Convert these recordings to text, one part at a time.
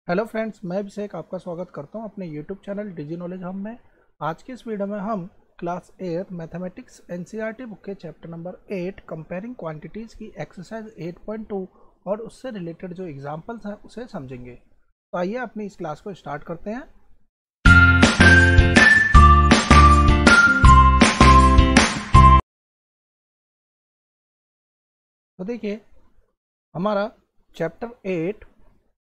Hello friends, मैं अभिषेक आपका स्वागत करता हूं अपने यूट्यूब चैनल डिजी नॉलेज हम में। आज की इस वीडियो में हम क्लास 8 मैथमेटिक्स एनसीईआरटी बुक के चैप्टर नंबर 8 कंपेयरिंग क्वांटिटीज़ की एक्सरसाइज 8.2 और उससे रिलेटेड जो एग्जांपल्स हैं उसे समझेंगे। तो आइए अपनी इस क्लास को स्टार्ट करते हैं। तो देखिए, हमारा चैप्टर 8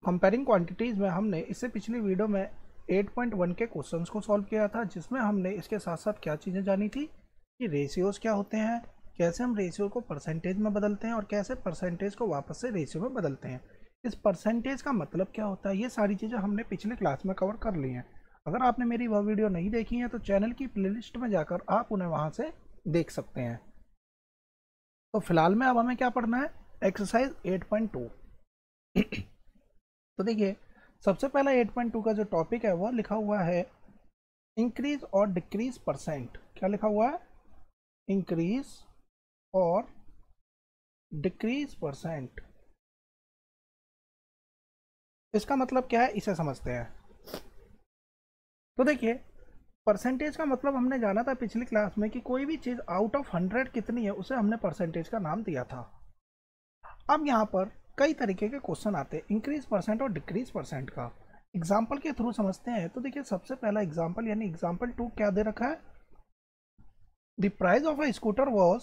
कंपेयरिंग क्वांटिटीज़ में हमने इससे पिछली वीडियो में 8.1 के क्वेश्चंस को सॉल्व किया था, जिसमें हमने इसके साथ साथ क्या चीज़ें जानी थी कि रेशियोज क्या होते हैं, कैसे हम रेशियो को परसेंटेज में बदलते हैं और कैसे परसेंटेज को वापस से रेशियो में बदलते हैं। इस परसेंटेज का मतलब क्या होता है, ये सारी चीज़ें हमने पिछले क्लास में कवर कर ली हैं। अगर आपने मेरी वह वीडियो नहीं देखी है तो चैनल की प्लेलिस्ट में जाकर आप उन्हें वहाँ से देख सकते हैं। तो फिलहाल में अब हमें क्या पढ़ना है, एक्सरसाइज 8.2। तो देखिए, सबसे पहला 8.2 का जो टॉपिक है वह लिखा हुआ है इंक्रीज और डिक्रीज परसेंट। क्या लिखा हुआ है? इंक्रीज और डिक्रीज परसेंट। इसका मतलब क्या है, इसे समझते हैं। तो देखिए, परसेंटेज का मतलब हमने जाना था पिछली क्लास में कि कोई भी चीज़ आउट ऑफ 100 कितनी है उसे हमने परसेंटेज का नाम दिया था। अब यहाँ पर कई तरीके के क्वेश्चन आते हैं इंक्रीज परसेंट और डिक्रीज परसेंट का। एग्जाम्पल के थ्रू समझते हैं। तो देखिए, सबसे पहला एग्जाम्पल यानी एग्जाम्पल 2 क्या दे रखा है, the price of a scooter was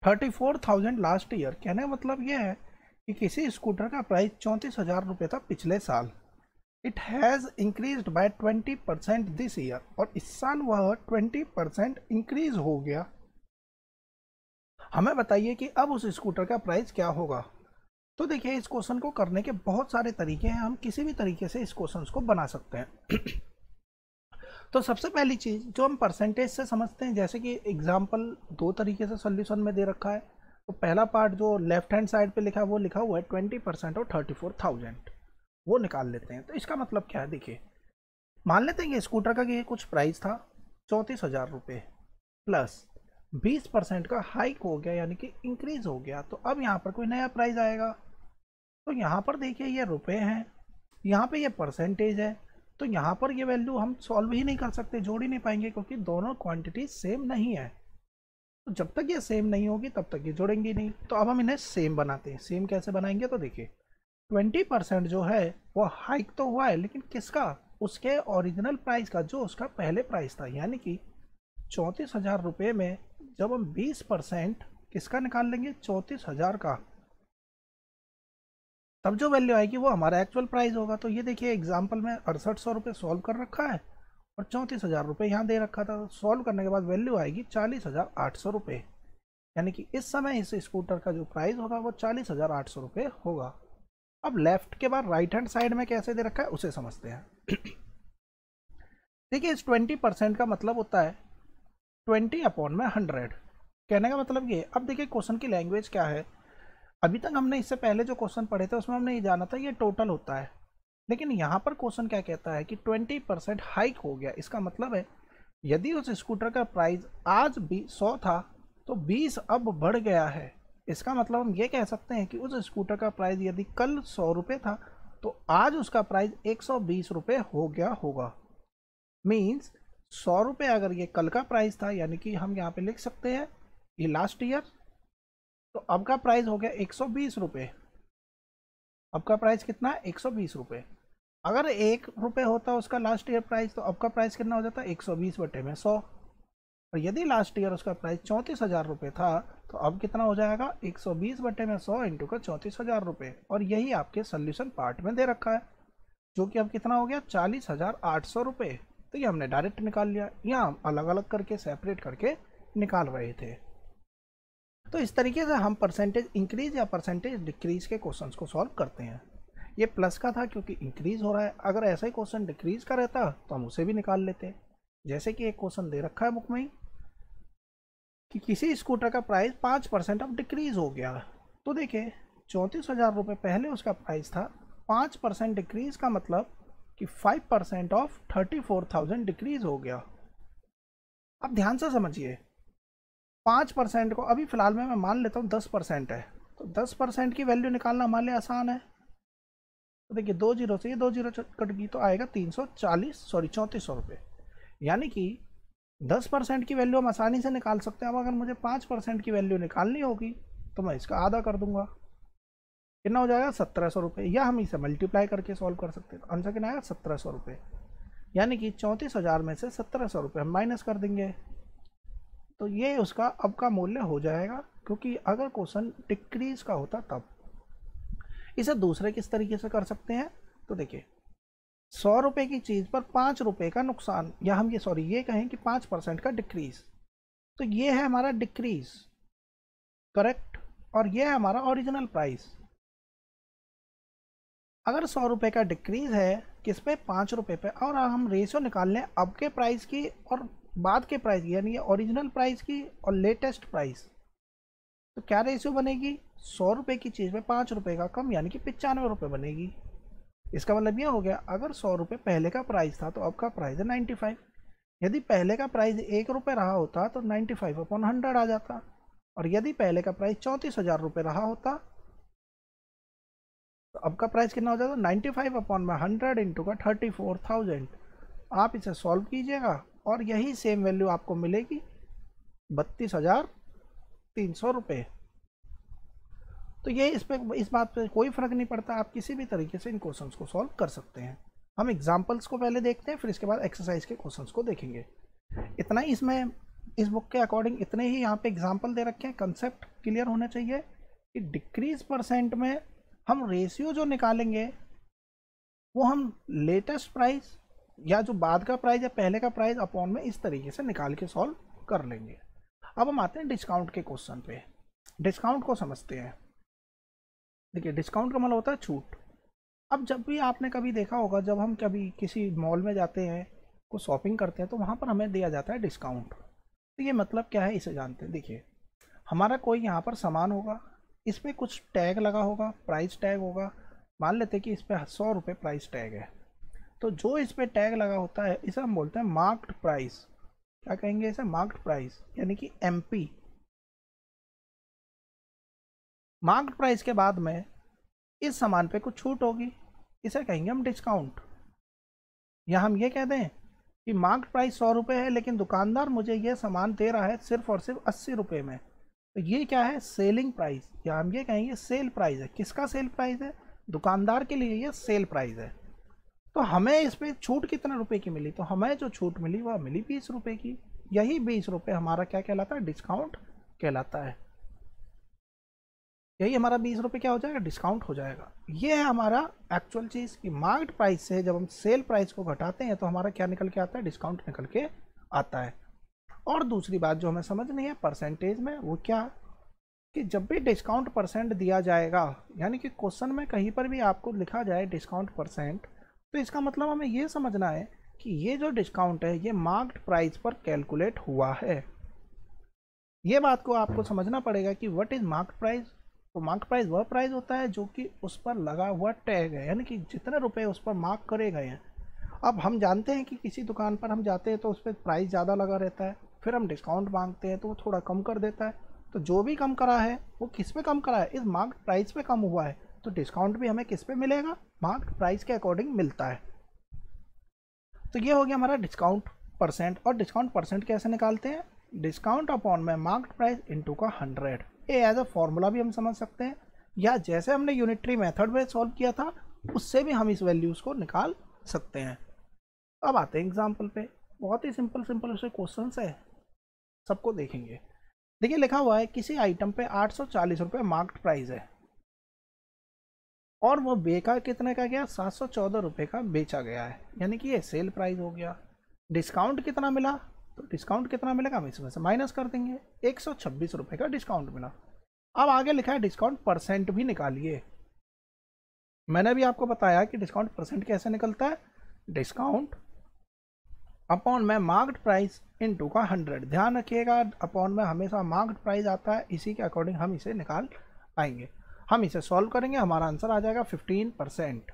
34,000 last year. कहने का मतलब यह है कि किसी स्कूटर का प्राइस 34,000 रुपये था पिछले साल। It has increase by 20% this year. और इस साल वह 20% इंक्रीज हो गया। हमें बताइए कि अब उस स्कूटर का प्राइस क्या होगा। तो देखिए, इस क्वेश्चन को करने के बहुत सारे तरीके हैं, हम किसी भी तरीके से इस क्वेश्चन को बना सकते हैं। तो सबसे पहली चीज़ जो हम परसेंटेज से समझते हैं, जैसे कि एग्जाम्पल दो तरीके से सोल्यूशन में दे रखा है। तो पहला पार्ट जो लेफ्ट हैंड साइड पे लिखा है वो लिखा हुआ है 20% और 34,000, वो निकाल लेते हैं। तो इसका मतलब क्या है, देखिए, मान लेते हैं कि स्कूटर का ये कुछ प्राइस था 34,000 रुपये, प्लस 20% का हाइक हो गया यानी कि इंक्रीज हो गया। तो अब यहाँ पर कोई नया प्राइस आएगा। तो यहाँ पर देखिए, ये रुपए हैं, यहाँ पे ये परसेंटेज है। तो यहाँ पर ये वैल्यू हम सॉल्व ही नहीं कर सकते, जोड़ ही नहीं पाएंगे, क्योंकि दोनों क्वांटिटी सेम नहीं है। तो जब तक ये सेम नहीं होगी तब तक ये जोड़ेंगे नहीं। तो अब हम इन्हें सेम बनाते हैं। सेम कैसे बनाएंगे, तो देखिए, 20% जो है वो हाइक तो हुआ है, लेकिन किसका? उसके ओरिजिनल प्राइस का, जो उसका पहले प्राइस था। यानी कि 34,000 रुपये में जब हम 20% किसका निकाल लेंगे, 34,000 का, तब जो वैल्यू आएगी वो हमारा एक्चुअल प्राइस होगा। तो ये देखिए, एग्जाम्पल में 6800 रुपये सॉल्व कर रखा है और 34,000 रुपये यहाँ दे रखा था। सॉल्व करने के बाद वैल्यू आएगी 40,800 रुपये। यानी कि इस समय इस स्कूटर का जो प्राइस होगा वो 40,800 रुपये होगा। अब लेफ्ट के बाद राइट हैंड साइड में कैसे दे रखा है उसे समझते हैं। देखिए, इस 20% का मतलब होता है 20/100। कहने का मतलब ये, अब देखिए क्वेश्चन की लैंग्वेज क्या है। अभी तक हमने इससे पहले जो क्वेश्चन पढ़े थे उसमें हमने ये जाना था ये टोटल होता है, लेकिन यहाँ पर क्वेश्चन क्या कहता है कि 20% हाइक हो गया। इसका मतलब है यदि उस स्कूटर का प्राइस आज भी 100 था तो 20 अब बढ़ गया है। इसका मतलब हम ये कह सकते हैं कि उस स्कूटर का प्राइस यदि कल 100 रुपये था तो आज उसका प्राइस 120 रुपये हो गया होगा। मीन्स 100 रुपये अगर ये कल का प्राइस था, यानी कि हम यहाँ पे लिख सकते हैं ये लास्ट ईयर, तो अब का प्राइस हो गया 120 रुपये। अब का प्राइस कितना है, 120 रुपये। अगर 1 रुपये होता उसका लास्ट ईयर प्राइस तो अब का प्राइस कितना हो जाता है, 120/100। और यदि लास्ट ईयर उसका प्राइस 34,000 रुपये था तो अब कितना हो जाएगा, 120/100 इंटू का 34,000 रुपये। और यही आपके सोल्यूशन पार्ट में दे रखा है, जो कि अब कितना हो गया, 40,800 रुपये। तो ये हमने डायरेक्ट निकाल लिया, या हम अलग अलग करके सेपरेट करके निकाल रहे थे। तो इस तरीके से हम परसेंटेज इंक्रीज या परसेंटेज डिक्रीज के क्वेश्चंस को सॉल्व करते हैं। ये प्लस का था क्योंकि इंक्रीज हो रहा है। अगर ऐसा ही क्वेश्चन डिक्रीज का रहता तो हम उसे भी निकाल लेते। जैसे कि एक क्वेश्चन दे रखा है बुक में ही कि किसी स्कूटर का प्राइस 5% अब डिक्रीज हो गया। तो देखिए, 34,000 रुपये पहले उसका प्राइस था, 5% डिक्रीज का मतलब कि 5% ऑफ 34,000 डिक्रीज हो गया। अब ध्यान से समझिए, 5% को अभी फिलहाल में मैं मान लेता हूँ 10% है, तो 10% की वैल्यू निकालना हमारे लिए आसान है। तो देखिए 2 जीरो से ये 2 जीरो कट गई तो आएगा 3400 रुपये। यानी कि 10% की वैल्यू हम आसानी से निकाल सकते हैं। अब अगर मुझे 5% की वैल्यू निकालनी होगी तो मैं इसका आधा कर दूंगा, कितना हो जाएगा 1700 रुपये, या हम इसे मल्टीप्लाई करके सॉल्व कर सकते हैं। तो आंसर कितना आएगा 1700 रुपये। यानी कि 34,000 में से 1700 रुपये हम माइनस कर देंगे, तो ये उसका अब का मूल्य हो जाएगा। क्योंकि अगर क्वेश्चन डिक्रीज का होता तब। इसे दूसरे किस तरीके से कर सकते हैं, तो देखिए 100 रुपये की चीज़ पर 5 रुपये का नुकसान, या हम ये कहें कि 5% का डिक्रीज, तो ये है हमारा डिक्रीज, करेक्ट। और ये है हमारा ओरिजिनल प्राइस। अगर 100 रुपये का डिक्रीज है किस पे, 5 रुपये पे, और हम रेशियो निकाल लें अब के प्राइस की और बाद के प्राइस की, यानी ओरिजिनल प्राइस की और लेटेस्ट प्राइस, तो क्या रेशियो बनेगी, 100 रुपये की चीज़ में 5 रुपये का कम, यानी कि 95 रुपये बनेगी। इसका मतलब ये हो गया, अगर 100 रुपये पहले का प्राइस था तो अब का प्राइस है 95। यदि पहले का प्राइस 1 रुपये रहा होता तो 95/100 आ जाता, और यदि पहले का प्राइस 34,000 रुपये रहा होता तो अब का प्राइस कितना हो जाता, 95/100 इंटू का 34,000। आप इसे सॉल्व कीजिएगा और यही सेम वैल्यू आपको मिलेगी 32,300 रुपये। तो ये इस बात पे कोई फ़र्क नहीं पड़ता, आप किसी भी तरीके से इन क्वेश्चंस को सॉल्व कर सकते हैं। हम एग्जांपल्स को पहले देखते हैं, फिर इसके बाद एक्सरसाइज के क्वेश्चंस को देखेंगे। इतना ही इसमें, इस बुक के अकॉर्डिंग इतने ही यहाँ पे एग्जांपल दे रखे हैं। कंसेप्ट क्लियर होना चाहिए कि डिक्रीज परसेंट में हम रेशियो जो निकालेंगे वो हम लेटेस्ट प्राइस या जो बाद का प्राइस या पहले का प्राइस अपॉन में इस तरीके से निकाल के सॉल्व कर लेंगे। अब हम आते हैं डिस्काउंट के क्वेश्चन पे। डिस्काउंट को समझते हैं। देखिए डिस्काउंट का मतलब होता है छूट। अब जब भी आपने कभी देखा होगा, जब हम कभी किसी मॉल में जाते हैं, कुछ शॉपिंग करते हैं, तो वहाँ पर हमें दिया जाता है डिस्काउंट। तो ये मतलब क्या है इसे जानते हैं। देखिए हमारा कोई यहाँ पर सामान होगा, इस पर कुछ टैग लगा होगा, प्राइस टैग होगा। मान लेते हैं कि इस पर 100 रुपये प्राइस टैग है, तो जो इस पर टैग लगा होता है इसे हम बोलते हैं मार्क्ड प्राइस। क्या कहेंगे इसे, मार्क्ड प्राइस, यानी कि MP। मार्क्ड प्राइस के बाद में इस सामान पे कुछ छूट होगी, इसे कहेंगे हम डिस्काउंट। या हम ये कह दें कि मार्क्ड प्राइस 100 रुपये है लेकिन दुकानदार मुझे ये सामान दे रहा है सिर्फ और सिर्फ 80 रुपये में, तो ये क्या है, सेलिंग प्राइस। या हम ये कहेंगे सेल प्राइस है। किसका सेल प्राइस है, दुकानदार के लिए ये सेल प्राइस है। तो हमें इस पर छूट कितने रुपए की मिली, तो हमें जो छूट मिली वह मिली 20 रुपये की। यही 20 रुपये हमारा क्या कहलाता है, डिस्काउंट कहलाता है। यही हमारा 20 रुपये क्या हो जाएगा, डिस्काउंट हो जाएगा। ये है हमारा एक्चुअल चीज़ कि मार्केट प्राइस से जब हम सेल प्राइस को घटाते हैं तो हमारा क्या निकल के आता है, डिस्काउंट निकल के आता है। और दूसरी बात जो हमें समझनी है परसेंटेज में, वो क्या, कि जब भी डिस्काउंट परसेंट दिया जाएगा, यानी कि क्वेश्चन में कहीं पर भी आपको लिखा जाए डिस्काउंट परसेंट, तो इसका मतलब हमें ये समझना है कि ये जो डिस्काउंट है ये मार्क्ड प्राइस पर कैलकुलेट हुआ है। ये बात को आपको समझना पड़ेगा कि व्हाट इज मार्क्ड प्राइस। तो मार्क्ड प्राइस वह प्राइस होता है जो कि उस पर लगा हुआ टैग है, यानी कि जितने रुपए उस पर मार्क करे गए हैं। अब हम जानते हैं कि किसी दुकान पर हम जाते हैं तो उस पर प्राइस ज़्यादा लगा रहता है, फिर हम डिस्काउंट मांगते हैं तो वो थोड़ा कम कर देता है। तो जो भी कम करा है वो किस पे कम करा है, इस मार्क्ड प्राइस पे कम हुआ है। तो डिस्काउंट भी हमें किस पे मिलेगा, मार्क्ड प्राइस के अकॉर्डिंग मिलता है। तो ये हो गया हमारा डिस्काउंट परसेंट। और डिस्काउंट परसेंट कैसे निकालते हैं, डिस्काउंट अपॉन में मार्क्ड प्राइस इंटू का 100। ये एज अ फॉर्मूला भी हम समझ सकते हैं, या जैसे हमने यूनिटरी मेथड में सॉल्व किया था उससे भी हम इस वैल्यूज़ को निकाल सकते हैं। अब आते हैं एग्जाम्पल पे। बहुत ही सिंपल सिंपल से क्वेश्चन है, सबको देखेंगे। देखिए लिखा हुआ है किसी आइटम पे 840 रुपये मार्क्ड प्राइस है और वो बेका कितने का गया, 714 रुपये का बेचा गया है, यानी कि ये सेल प्राइस हो गया। डिस्काउंट कितना मिला, तो डिस्काउंट कितना मिलेगा हम इसमें से माइनस कर देंगे, 126 रुपये का डिस्काउंट मिला। अब आगे लिखा है डिस्काउंट परसेंट भी निकालिए। मैंने भी आपको बताया कि डिस्काउंट परसेंट कैसे निकलता है, डिस्काउंट अपॉन में मार्क्ड प्राइस इनटू का 100। ध्यान रखिएगा अपॉन में हमेशा मार्क्ड प्राइस आता है, इसी के अकॉर्डिंग हम इसे निकाल पाएंगे। हम इसे सॉल्व करेंगे, हमारा आंसर आ जाएगा 15%।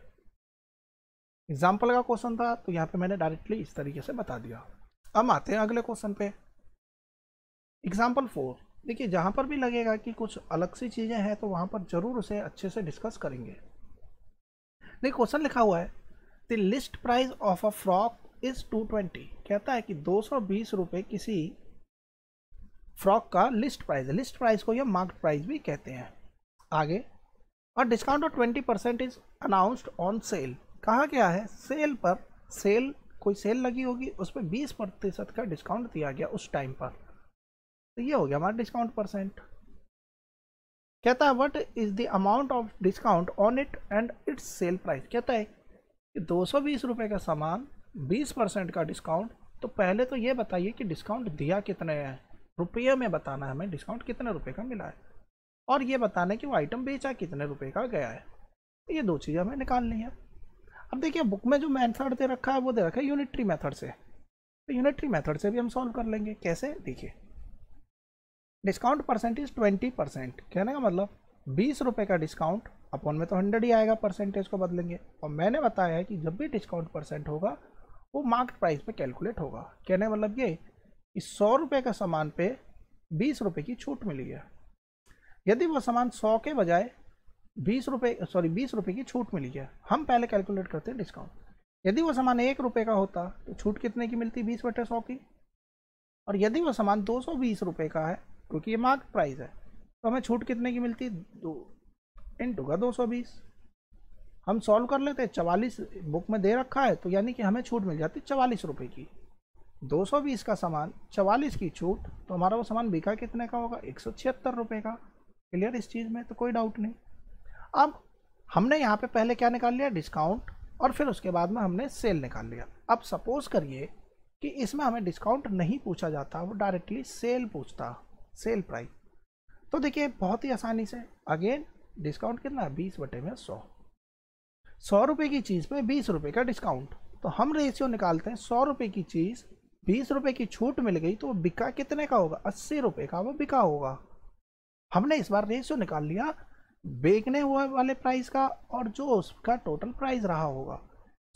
एग्जाम्पल का क्वेश्चन था तो यहाँ पे मैंने डायरेक्टली इस तरीके से बता दिया। अब आते हैं अगले क्वेश्चन पे, एग्जाम्पल 4। देखिए जहाँ पर भी लगेगा कि कुछ अलग सी चीज़ें हैं तो वहाँ पर ज़रूर उसे अच्छे से डिस्कस करेंगे। नहीं, क्वेश्चन लिखा हुआ है the list price of a frock is 220, कहता है कि 220 रुपये किसी फ्रॉक का लिस्ट प्राइस है। लिस्ट प्राइस को या मार्क्ड प्राइस भी कहते हैं। आगे, और discount of 20% is announced on sale, कहा गया है सेल पर, सेल कोई सेल लगी होगी उस पर 20% का डिस्काउंट दिया गया उस टाइम पर, तो ये हो गया हमारा डिस्काउंट परसेंट। कहता है what is the amount of discount on it and it's sale price, कहता है कि 220 रुपये का सामान 20% का डिस्काउंट, तो पहले तो ये बताइए कि डिस्काउंट दिया कितने हैं, रुपये में बताना है हमें डिस्काउंट कितने रुपए का मिला है, और ये बताना है कि वो आइटम बेचा कितने रुपए का गया है। ये दो चीज़ें हमें निकालनी है। अब देखिए बुक में जो मेथड दे रखा है वो दे रखा है यूनिटरी मेथड से, तो यूनिटरी मेथड से भी हम सॉल्व कर लेंगे। कैसे, देखिए डिस्काउंट परसेंटेज 20%, कहने का मतलब 20 रुपये का डिस्काउंट, अपॉन में तो 100 ही आएगा, परसेंटेज को बदलेंगे, और मैंने बताया है कि जब भी डिस्काउंट परसेंट होगा वो मार्केट प्राइस पे कैलकुलेट होगा। कहने का मतलब ये कि 100 रुपये का सामान पे 20 रुपये की छूट मिली है। यदि वो सामान 100 के बजाय 20 रुपये की छूट मिली है, हम पहले कैलकुलेट करते हैं डिस्काउंट। यदि वो सामान 1 रुपये का होता तो छूट कितने की मिलती, 20/100 की, और यदि वो सामान 220 रुपये का है क्योंकि ये मार्केट प्राइस है तो हमें छूट कितने की मिलती, 2 इंटू का 220। हम सॉल्व कर लेते, 44 बुक में दे रखा है तो यानी कि हमें छूट मिल जाती 44 रुपये की, 220 का सामान 44 की छूट, तो हमारा वो सामान बिका कितने का होगा, 176 रुपये का। क्लियर इस चीज़ में, तो कोई डाउट नहीं। अब हमने यहाँ पे पहले क्या निकाल लिया, डिस्काउंट, और फिर उसके बाद में हमने सेल निकाल लिया। अब सपोज करिए कि इसमें हमें डिस्काउंट नहीं पूछा जाता, वो डायरेक्टली सेल पूछता, सेल प्राइस, तो देखिए बहुत ही आसानी से, अगेन डिस्काउंट कितना है, 20/100, 100 रुपये की चीज़ पे 20 रुपये का डिस्काउंट, तो हम रेशियो निकालते हैं 100 रुपये की चीज़ 20 रुपये की छूट मिल गई तो वो बिका कितने का होगा, 80 रुपये का वो बिका होगा। हमने इस बार रेशियो निकाल लिया बेचने हुए वाले प्राइस का और जो उसका टोटल प्राइस रहा होगा।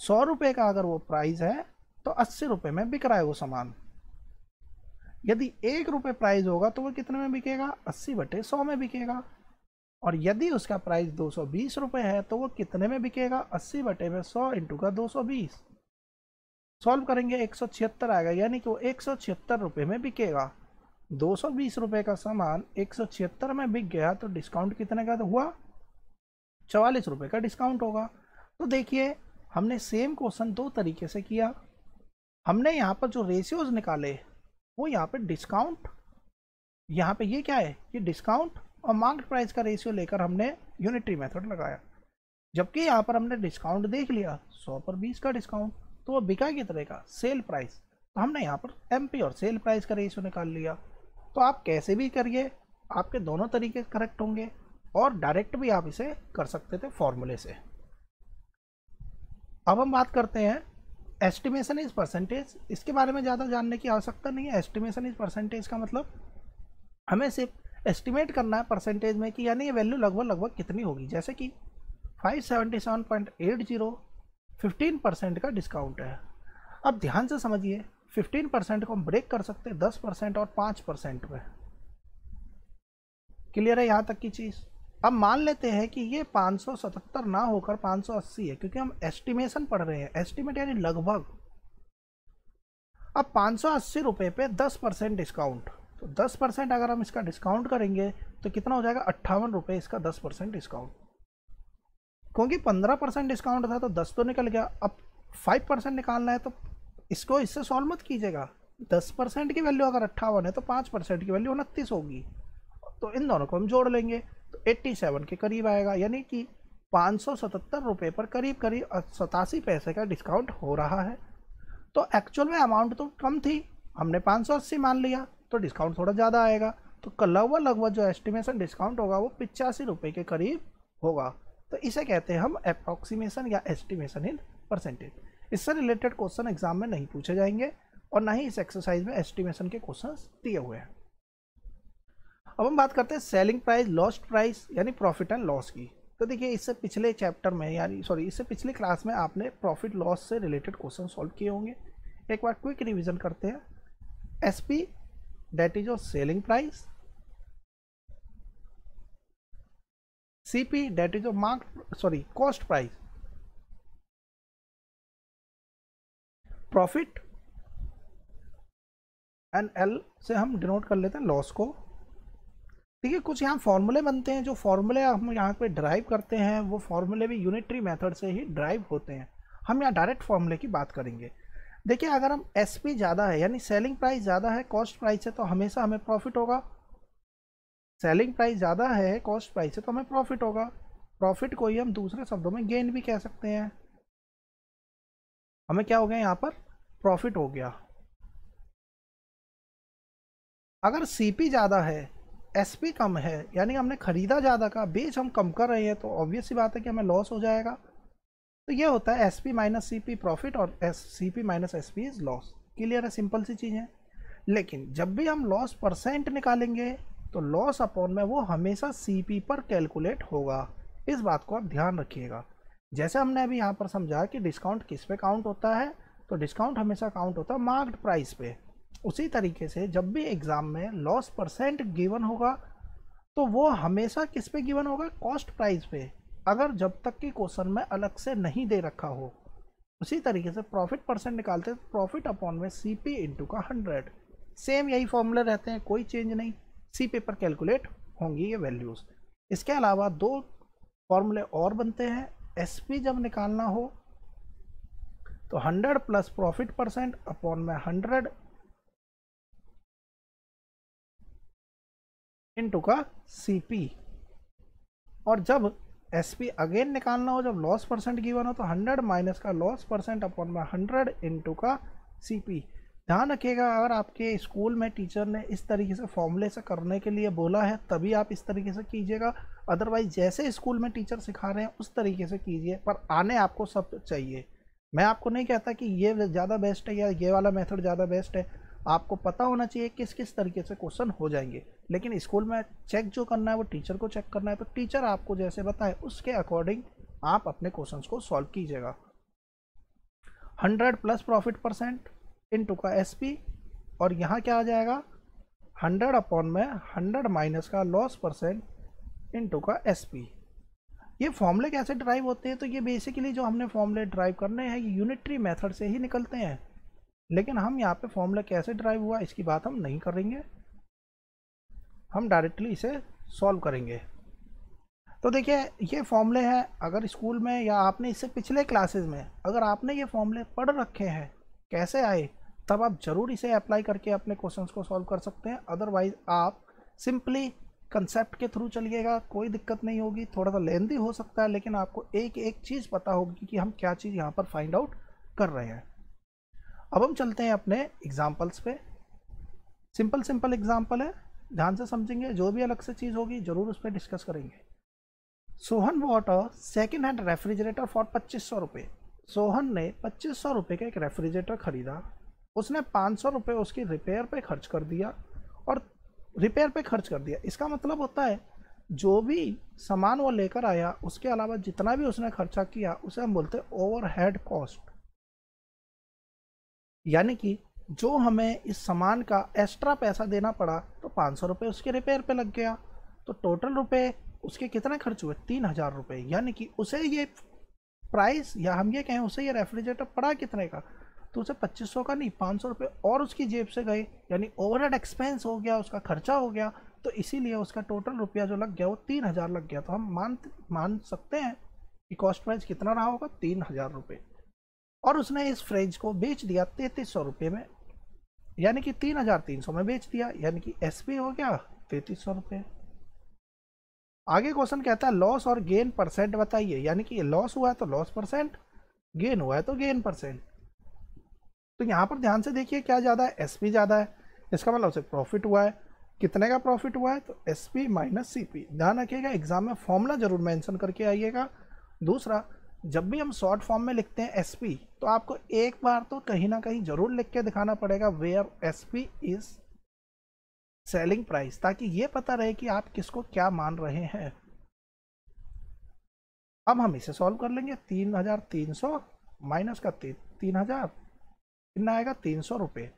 100 रुपये का अगर वो प्राइस है तो 80 रुपये में बिक रहा है वो सामान। यदि 1 रुपये प्राइस होगा तो वो कितने में बिकेगा, 80/100 में बिकेगा, और यदि उसका प्राइस 220 रुपये है तो वो कितने में बिकेगा, 80/100 इंटू का 220। सॉल्व करेंगे 176 आएगा, यानी कि वो 176 रुपये में बिकेगा। 220 रुपये का सामान 176 में बिक गया तो डिस्काउंट कितने का हुआ, 44 रुपये का डिस्काउंट होगा। तो देखिए हमने सेम क्वेश्चन दो तरीके से किया। हमने यहाँ पर जो रेशियोज निकाले वो यहाँ पे डिस्काउंट, यहाँ पे ये क्या है, ये डिस्काउंट और मार्केट प्राइस का रेशियो लेकर हमने यूनिटरी मेथड लगाया। जबकि यहाँ पर हमने डिस्काउंट देख लिया 100 पर 20 का डिस्काउंट, तो वो बिका कितने का, सेल प्राइस, तो हमने यहाँ पर एमपी और सेल प्राइस का रेशियो निकाल लिया। तो आप कैसे भी करिए, आपके दोनों तरीके करेक्ट होंगे, और डायरेक्ट भी आप इसे कर सकते थे फॉर्मूले से। अब हम बात करते हैं एस्टिमेशन इज परसेंटेज। इसके बारे में ज़्यादा जानने की आवश्यकता नहीं है। एस्टिमेशन इज परसेंटेज का मतलब हमें सिर्फ एस्टिमेट करना है परसेंटेज में कि यानी ये वैल्यू लगभग कितनी होगी। जैसे कि 577.80 15% का डिस्काउंट है। अब ध्यान से समझिए, 15% को हम ब्रेक कर सकते हैं 10% और 5% में। क्लियर है यहाँ तक की चीज़। अब मान लेते हैं कि ये 577 ना होकर 580 है, क्योंकि हम एस्टिमेशन पढ़ रहे हैं, एस्टिमेट यानी लगभग। अब 580 रुपये पे 10% डिस्काउंट, तो 10% अगर हम इसका डिस्काउंट करेंगे तो कितना हो जाएगा, 58 रुपये इसका 10% डिस्काउंट। क्योंकि 15% डिस्काउंट था तो 10 तो निकल गया। अब 5% निकालना है तो इसको इससे सॉल्व मत कीजिएगा। 10% की वैल्यू अगर 58 है तो 5% की वैल्यू 29 होगी, तो इन दोनों को हम जोड़ लेंगे तो 87 के करीब आएगा। यानी कि 577 रुपये पर करीब 87 पैसे का डिस्काउंट हो रहा है। तो एक्चुअल में अमाउंट तो कम थी, हमने 580 मान लिया, तो डिस्काउंट थोड़ा ज़्यादा आएगा। तो लगभग जो एस्टिमेशन डिस्काउंट होगा वो 85 रुपये के करीब होगा। तो इसे कहते हैं हम अप्रॉक्सीमेशन या एस्टिमेशन इन परसेंटेज। इससे रिलेटेड क्वेश्चन एग्जाम में नहीं पूछे जाएंगे और ना ही इस एक्सरसाइज में एस्टिमेशन के क्वेश्चंस दिए हुए हैं। अब हम बात करते हैं सेलिंग प्राइस, लॉस्ट प्राइस यानी प्रॉफिट एंड लॉस की। तो देखिए इससे पिछले चैप्टर में इससे पिछली क्लास में आपने प्रॉफिट लॉस से रिलेटेड क्वेश्चन सॉल्व किए होंगे। एक बार क्विक रिवीजन करते हैं। SP that is your selling price, CP that is your cost price, profit and L से हम डिनोट कर लेते हैं लॉस को। ठीक है, कुछ यहाँ फॉर्मूले बनते हैं, जो फॉर्मूले हम यहाँ पे ड्राइव करते हैं वो फॉर्मूले भी यूनिटरी मेथड से ही ड्राइव होते हैं। हम यहाँ डायरेक्ट फॉर्मूले की बात करेंगे। देखिए, अगर हम एसपी ज़्यादा है यानी सेलिंग प्राइस ज़्यादा है कॉस्ट प्राइस से, तो हमेशा हमें प्रॉफिट होगा। सेलिंग प्राइस ज़्यादा है कॉस्ट प्राइस से तो हमें प्रॉफिट होगा। प्रॉफिट को ही हम दूसरे शब्दों में गेन भी कह सकते हैं। हमें क्या हो गया यहाँ पर, प्रॉफिट हो गया। अगर सीपी ज़्यादा है एसपी कम है यानी हमने खरीदा ज़्यादा का, बेच हम कम कर रहे हैं, तो ऑब्वियस सी बात है कि हमें लॉस हो जाएगा। तो ये होता है एसपी माइनस सीपी प्रॉफिट और CP minus SP is loss. Clear है, सिंपल सी चीज़ है। लेकिन जब भी हम लॉस परसेंट निकालेंगे तो लॉस अपॉन में वो हमेशा सीपी पर कैलकुलेट होगा। इस बात को आप ध्यान रखिएगा। जैसे हमने अभी यहाँ पर समझा कि डिस्काउंट किस पे काउंट होता है, तो डिस्काउंट हमेशा काउंट होता है मार्क्ड प्राइस पे। उसी तरीके से जब भी एग्ज़ाम में लॉस परसेंट गिवन होगा तो वो हमेशा किस पे गिवन होगा, कॉस्ट प्राइस पे, अगर जब तक कि क्वेश्चन में अलग से नहीं दे रखा हो। उसी तरीके से प्रॉफिट परसेंट निकालते हैं, प्रॉफिट अपॉन में सीपी इंटू का 100। सेम यही फॉर्मूले रहते हैं, कोई चेंज नहीं, सीपी पर कैलकुलेट होंगी ये वैल्यूज़। इसके अलावा दो फॉर्मूले और बनते हैं। एसपी जब निकालना हो तो 100 प्लस प्रॉफिट परसेंट अपॉन में 100 इंटू का सीपी। और जब एसपी अगेन निकालना हो, जब लॉस परसेंट गिवन हो, तो 100 माइनस का लॉस परसेंट अपॉन में 100 इंटू का सीपी। ध्यान रखिएगा, अगर आपके स्कूल में टीचर ने इस तरीके से फॉर्मूले से करने के लिए बोला है तभी आप इस तरीके से कीजिएगा, अदरवाइज जैसे स्कूल में टीचर सिखा रहे हैं उस तरीके से कीजिए। पर आने आपको सब चाहिए। मैं आपको नहीं कहता कि ये ज़्यादा बेस्ट है या ये वाला मेथड ज़्यादा बेस्ट है, आपको पता होना चाहिए किस किस तरीके से क्वेश्चन हो जाएंगे। लेकिन स्कूल में चेक जो करना है वो टीचर को चेक करना है, तो टीचर आपको जैसे बताए उसके अकॉर्डिंग आप अपने क्वेश्चंस को सॉल्व कीजिएगा। 100 प्लस प्रॉफिट परसेंट इंटू का एसपी, और यहाँ क्या आ जाएगा 100 अपॉन में 100 माइनस का लॉस परसेंट इंटू का एसपी। ये फॉर्मूले कैसे ड्राइव होते हैं, तो ये बेसिकली जो हमने फॉर्मूले ड्राइव करने हैं ये यूनिटरी मेथड से ही निकलते हैं। लेकिन हम यहाँ पे फॉर्मूला कैसे ड्राइव हुआ इसकी बात हम नहीं करेंगे, हम डायरेक्टली इसे सॉल्व करेंगे। तो देखिए, ये फॉर्मूले हैं, अगर स्कूल में या आपने इससे पिछले क्लासेस में अगर आपने ये फॉर्मूले पढ़ रखे हैं कैसे आए, तब आप ज़रूर इसे अप्लाई करके अपने क्वेश्चंस को सॉल्व कर सकते हैं। अदरवाइज आप सिंपली कंसेप्ट के थ्रू चलिएगा, कोई दिक्कत नहीं होगी। थोड़ा सा लेंथी हो सकता है लेकिन आपको एक एक चीज़ पता होगी कि हम क्या चीज़ यहाँ पर फाइंड आउट कर रहे हैं। अब हम चलते हैं अपने एग्जाम्पल्स पे। सिंपल सिंपल एग्जाम्पल है, ध्यान से समझेंगे, जो भी अलग से चीज़ होगी ज़रूर उस पर डिस्कस करेंगे। Sohan bought a second hand refrigerator for 2500 रुपये। सोहन ने 2500 रुपये का एक रेफ्रिजरेटर खरीदा। उसने 500 रुपये उसकी रिपेयर पे खर्च कर दिया और रिपेयर पे खर्च कर दिया। इसका मतलब होता है जो भी सामान वो लेकर आया उसके अलावा जितना भी उसने खर्चा किया उसे हम बोलते हैं ओवरहेड कॉस्ट। यानी कि जो हमें इस सामान का एक्स्ट्रा पैसा देना पड़ा, तो 500 रुपये उसके रिपेयर पे लग गया, तो टोटल रुपए उसके कितने खर्च हुए, 3000 रुपये। यानी कि उसे ये प्राइस, या हम ये कहें उसे ये रेफ्रिजरेटर पड़ा कितने का, तो उसे 2500 का नहीं 500 रुपये और उसकी जेब से गए, यानी ओवरहेड एक्सपेंस हो गया, उसका खर्चा हो गया। तो इसीलिए उसका टोटल रुपया जो लग गया वो 3000 लग गया। तो हम मान सकते हैं कि कॉस्ट प्राइस कितना रहा होगा, 3000 रुपये। और उसने इस फ्रिज को बेच दिया 3300 रुपये में, यानी कि 3300 में बेच दिया, यानी कि एसपी हो गया 3300 रुपये। आगे क्वेश्चन कहता है लॉस और गेन परसेंट बताइए, यानी कि लॉस हुआ है तो लॉस परसेंट, गेन हुआ है तो गेन परसेंट। तो यहाँ पर ध्यान से देखिए क्या ज़्यादा है, एसपी ज़्यादा है, इसका मतलब उसे प्रॉफिट हुआ है। कितने का प्रॉफिट हुआ है, तो एसपी माइनस सीपी। ध्यान रखिएगा, एग्जाम में फॉर्मूला जरूर मेंशन करके आइएगा। दूसरा, जब भी हम शॉर्ट फॉर्म में लिखते हैं एसपी, तो आपको एक बार तो कहीं ना कहीं जरूर लिख के दिखाना पड़ेगा where SP is selling price, ताकि ये पता रहे कि आप किसको क्या मान रहे हैं। अब हम इसे सॉल्व कर लेंगे। 3300 माइनस का 3000 कितना आएगा, 300 रुपये।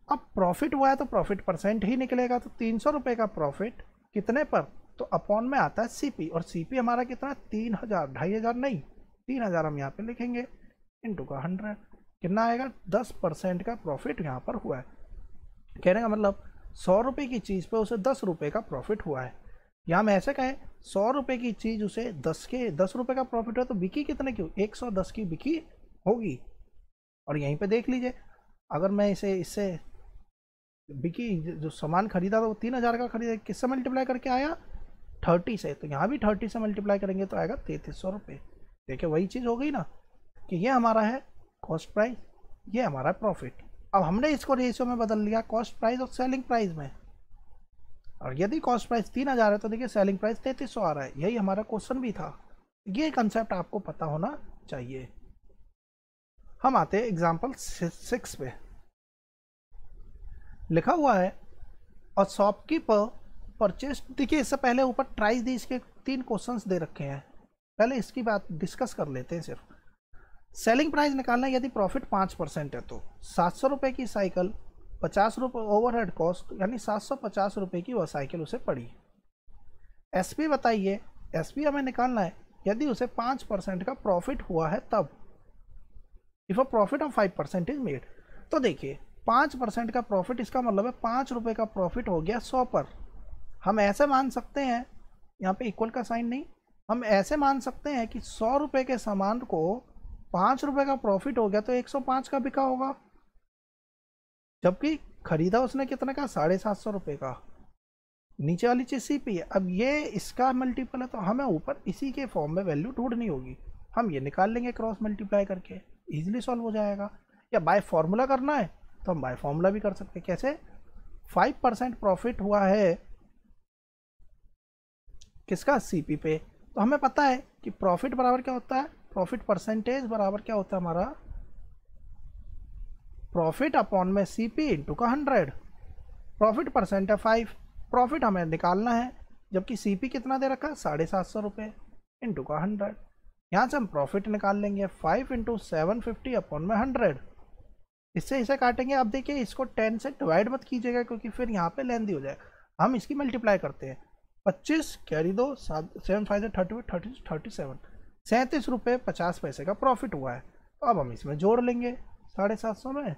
अब प्रॉफिट हुआ है तो प्रॉफिट परसेंट ही निकलेगा, तो 300 रुपये का प्रॉफिट कितने पर, तो अपॉन में आता है सीपी, और सीपी हमारा कितना है 3000, 2500 नहीं 3000 हम यहाँ पे लिखेंगे, इंटू का 100 कितना आएगा, 10% का प्रॉफिट यहाँ पर हुआ है। कहने का मतलब 100 रुपये की चीज़ पे उसे 10 रुपये का प्रॉफिट हुआ है। या हम ऐसे कहें 100 रुपये की चीज़ उसे 10 रुपये का प्रॉफिट हुआ, तो बिकी कितने की, 110 की बिकी होगी। और यहीं पे देख लीजिए, अगर मैं इससे बिकी जो सामान खरीदा था वो 3000 का खरीदा, किससे मल्टीप्लाई करके आया, 30 से। तो यहाँ भी 30 से मल्टीप्लाई करेंगे तो आएगा 3300 रुपये। देखिए वही चीज़ हो गई ना, कि ये हमारा है कॉस्ट प्राइस, ये हमारा प्रॉफिट। अब हमने इसको रेशियो में बदल लिया, कॉस्ट प्राइस और सेलिंग प्राइस में। और यदि कॉस्ट प्राइस 3000 है तो देखिए सेलिंग प्राइस 3300 आ रहा है। यही हमारा क्वेश्चन भी था। ये कंसेप्ट आपको पता होना चाहिए। हम आते हैं एग्जाम्पल 6 पे। लिखा हुआ है और शॉपकीपर परचेज, देखिए इससे पहले ऊपर प्राइस दी, इसके 3 क्वेश्चंस दे रखे हैं, पहले इसकी बात डिस्कस कर लेते हैं। सिर्फ सेलिंग प्राइस निकालना है, यदि प्रॉफिट 5% है तो 700 रुपये की साइकिल, 50 रुपये ओवरहेड कॉस्ट, यानी 750 रुपये की वह साइकिल उसे पड़ी। एसपी बताइए, एसपी हमें निकालना है यदि उसे 5% का प्रॉफिट हुआ है तब, if a profit of 5% is made. तो देखिए 5% का प्रॉफिट, इसका मतलब है 5 रुपये का प्रॉफिट हो गया 100 पर। हम ऐसे मान सकते हैं, यहाँ पे इक्वल का साइन नहीं, हम ऐसे मान सकते हैं कि 100 रुपये के सामान को 5 रुपये का प्रॉफिट हो गया तो 105 का बिका होगा, जबकि खरीदा उसने कितने का, 750 रुपये का। नीचे वाली चीज़ सीपी है। अब ये इसका मल्टीपल है तो हमें ऊपर इसी के फॉर्म में वैल्यू ढूंढनी होगी। हम ये निकाल लेंगे क्रॉस मल्टीप्लाई करके, इजीली सॉल्व हो जाएगा। या बाय फॉर्मूला करना है तो हम बाय फॉर्मूला भी कर सकते हैं। कैसे, 5% प्रॉफिट हुआ है किसका, सीपी पे, तो हमें पता है कि प्रॉफिट बराबर क्या होता है, प्रॉफिट परसेंटेज बराबर क्या होता है हमारा, प्रॉफिट अपॉन में सीपी इंटू का 100। प्रॉफिट परसेंट है 5, प्रॉफिट हमें निकालना है, जबकि सीपी कितना दे रखा है, 750 रुपये इंटू का 100। यहाँ से हम प्रॉफिट निकाल लेंगे 5 इंटू 750 अपॉन में 100। इससे इसे काटेंगे। अब देखिए इसको 10 से डिवाइड मत कीजिएगा क्योंकि फिर यहाँ पे लेंदी हो जाएगा। हम इसकी मल्टीप्लाई करते हैं, 25 कैरी दो, 7 5 से 30 37, 37 रुपये 50 पैसे का प्रॉफिट हुआ है। तो अब हम इसमें जोड़ लेंगे 750 में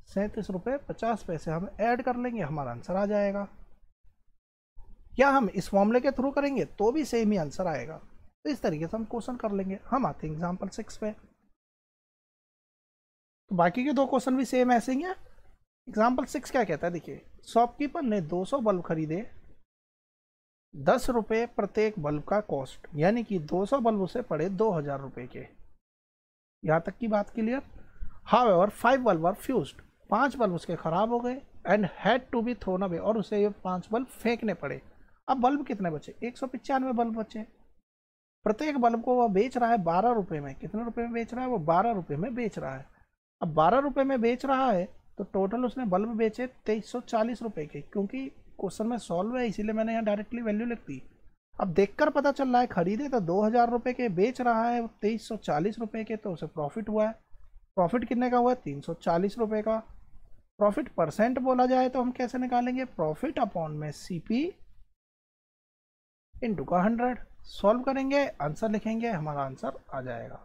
37 रुपये 50 पैसे हम ऐड कर लेंगे, हमारा आंसर आ जाएगा। या हम इस फॉर्मूले के थ्रू करेंगे तो भी सेम ही आंसर आएगा। तो इस तरीके से हम क्वेश्चन कर लेंगे। हम आते हैं एग्जाम्पल 6 पे। तो बाकी के 2 क्वेश्चन भी सेम ऐसे ही हैं। एग्जाम्पल 6 क्या कहता है, देखिए शॉपकीपर ने 200 बल्ब खरीदे, 10 रुपये प्रत्येक बल्ब का कॉस्ट, यानी कि 200 बल्ब उसे पड़े 2000 रुपये के। यहाँ तक की बात clear. However 5 bulb are fused, 5 bulb उसके खराब हो गए, and had to be thrown away, और उसे ये 5 बल्ब फेंकने पड़े। अब बल्ब कितने बचे, 195 बल्ब बचे। प्रत्येक बल्ब को वह बेच रहा है 12 रुपये में। कितने रुपये में बेच रहा है, वो 12 रुपये में बेच रहा है। अब 12 रुपये में बेच रहा है तो टोटल उसने बल्ब बेचे 2340 रुपये के। क्योंकि क्वेश्चन में सॉल्व है इसीलिए मैंने यहाँ डायरेक्टली वैल्यू लिख दी। अब देखकर पता चल रहा है खरीदे तो 2000 रुपये के, बेच रहा है 2340 रुपये के, तो उसे प्रॉफिट हुआ है। प्रॉफिट कितने का हुआ है, 340 रुपये का। प्रॉफिट परसेंट बोला जाए तो हम कैसे निकालेंगे, प्रॉफिट अपॉन में सीपी इंटू का 100। सॉल्व करेंगे, आंसर लिखेंगे, हमारा आंसर आ जाएगा।